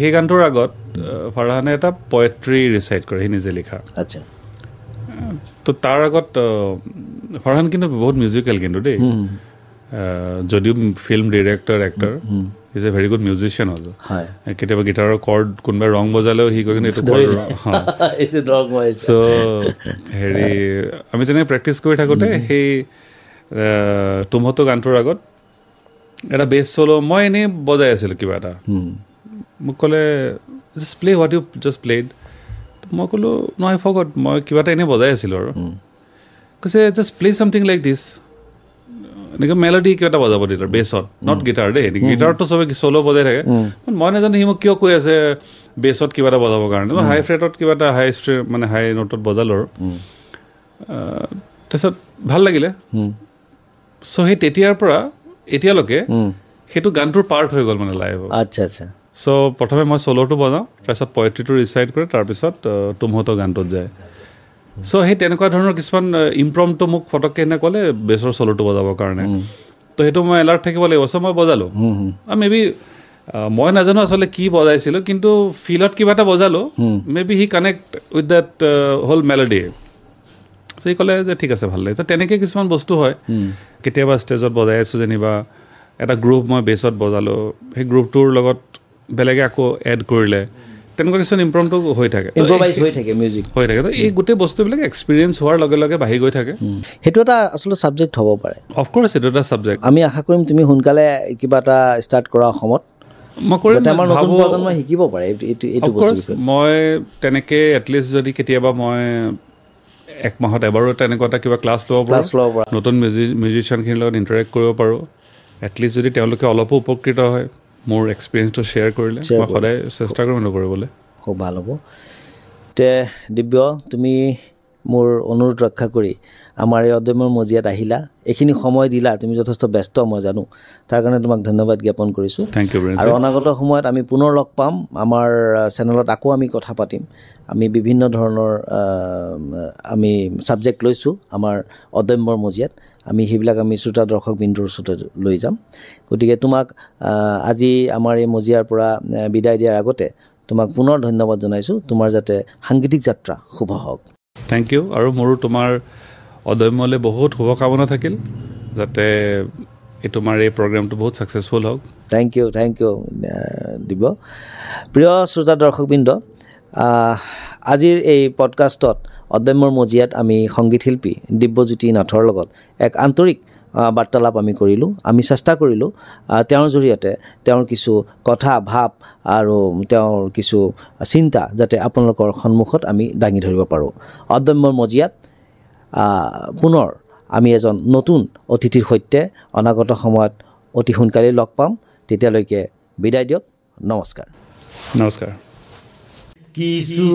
সেই গানটোৰ আগত ফাৰহানে এটা পয়েট্ৰি ৰিচাইট কৰে সি নিজে লিখা আচ্ছা তো তাৰ আগত ফাৰহান কিন্তু বহুত মিউজিকেল কিন্তু দেই যদিও film director actor is a very good musician also কেতিয়াবা গীটাৰৰ কৰ্ড কোনোবাই ৰং বজালেও সি কৈ কিন্তু এইটো চ' হেৰি আমি তেনেকৈ প্ৰেক্টিচ কৰি থাকোঁতে সেই তুমহতো গানটোৰ আগত এটা বেছ চলো মই এনেই বজাই আছিলোঁ কিবা এটা মোক ক'লে just play what you just played মই ক'লোঁ ন আই ফৰগট মই কিবা এটা এনেই বজাই আছিলোঁ আৰু কৈছে জাষ্ট প্লে চামথিং লাইক দিছ এনেকৈ মেলোডি কিবা এটা বজাব দিলে বেছত নট গিটাৰ দেই গিটাৰটো চবে চ'ল' বজাই থাকে মই নাজানো সি মোক কিয় কৈ আছে বেছত কিবা এটা বজাবৰ কাৰণে মই হাই ফ্ৰেটত কিবা এটা হাই মানে হাই নোটত বজালোঁ আৰু তাৰপিছত ভাল লাগিলে চ' সেই তেতিয়াৰ পৰা এতিয়ালৈকে সেইটো গানটোৰ পাৰ্ট হৈ গ'ল মানে লাইভ আচ্ছা আচ্ছা চ' প্ৰথমে মই চ'ল'টো বজাওঁ তাৰপিছত পয়েট্ৰিটো ৰিচাইড কৰে তাৰপিছত তুমহত গানটোত যায় চ' সেই তেনেকুৱা ধৰণৰ কিছুমান ইম্প্ৰমটো মোক ফটককৈ এনে ক'লে বেছৰ চ'ল'টো বজাবৰ কাৰণে তো সেইটো মই এলাৰ্ট থাকিব লাগিব চ' মই বজালোঁ মে বি মই নাজানো আচলতে কি বজাইছিলোঁ কিন্তু ফিলত কিবা এটা বজালোঁ may be he connect with that whole melody সি ক'লে যে ঠিক আছে ভাল লাগিছে তেনেকৈ কিছুমান বস্তু হয় কেতিয়াবা ষ্টেজত বজাই আছোঁ যেনিবা এটা গ্ৰুপ মই বেছত বজালোঁ সেই গ্ৰুপটোৰ লগত বেলেগে আকৌ এড কৰিলে তেনেকুৱা কিছুমান ইম্প্ৰমটো হৈ থাকে মিউজিক হৈ থাকে তো এই গোটেই বস্তুবিলাক এক্সপিৰিয়েঞ্চ হোৱাৰ লগে লগে বাঢ়ি গৈ থাকে সেইটো এটা আচলতে ছাবজেক্ট হ'ব পাৰে অফক'ৰ্ছ সেইটো এটা ছাবজেক্ট আমি আশা কৰিম তুমি সোনকালে কিবা এটা ষ্টাৰ্ট কৰা অসমত মই কৰিম আমাৰ নতুন প্ৰজন্মই শিকিব পাৰে এইটো বস্তু মই তেনেকৈ এটলিষ্ট যদি কেতিয়াবা মই এক মাহত এবাৰো তেনেকুৱা এটা কিবা ক্লাছ ল'ব পাৰোঁ নতুন মিউজিচিয়ানখিনিৰ লগত ইণ্টাৰেক্ট কৰিব পাৰোঁ এটলিষ্ট যদি তেওঁলোকে অলপো উপকৃত হয় মোৰ এক্সপিৰিয়েঞ্চটো শ্বেয়াৰ কৰিলে মই সদায় চেষ্টা কৰিম কৰিবলৈ খুব ভাল হ'ব তে দিব্য তুমি মোৰ অনুৰোধ ৰক্ষা কৰি আমাৰ এই অদম্যৰ মজিয়াত আহিলা এইখিনি সময় দিলা তুমি যথেষ্ট ব্যস্ত মই জানো তাৰ কাৰণে তোমাক ধন্যবাদ জ্ঞাপন কৰিছোঁ থেংক ইউ আৰু অনাগত সময়ত আমি পুনৰ লগ পাম আমাৰ চেনেলত আকৌ আমি কথা পাতিম আমি বিভিন্ন ধৰণৰ আমি ছাবজেক্ট লৈছোঁ আমাৰ অদম্যৰ মজিয়াত আমি সেইবিলাক আমি শ্ৰোতা দৰ্শক বিন্দুৰ ওচৰতে লৈ যাম গতিকে তোমাক আজি আমাৰ এই মজিয়াৰ পৰা বিদায় দিয়াৰ আগতে তোমাক পুনৰ ধন্যবাদ জনাইছোঁ তোমাৰ যাতে সাংগীতিক যাত্ৰা শুভ হওক থেংক ইউ আৰু মোৰো তোমাৰ অদম্যলৈ বহুত শুভকামনা থাকিল যাতে এই তোমাৰ এই প্ৰগ্ৰেমটো বহুত ছাকচেছফুল হওক থেংক ইউ দিব প্ৰিয় শ্ৰোতা দৰ্শকবৃন্দ আজিৰ এই পডকাষ্টত অদম্যৰ মজিয়াত আমি সংগীত শিল্পী দিব্যজ্যোতি নাথৰ লগত এক আন্তৰিক বাৰ্তালাপ আমি কৰিলোঁ আমি চেষ্টা কৰিলোঁ তেওঁৰ জৰিয়তে তেওঁৰ কিছু কথা ভাৱ আৰু তেওঁৰ কিছু চিন্তা যাতে আপোনালোকৰ সন্মুখত আমি দাঙি ধৰিব পাৰোঁ অদম্যৰ মজিয়াত পুনৰ আমি এজন নতুন অতিথিৰ সৈতে অনাগত সময়ত অতি সোনকালেই লগ পাম তেতিয়ালৈকে বিদায় দিয়ক নমস্কাৰ কিছু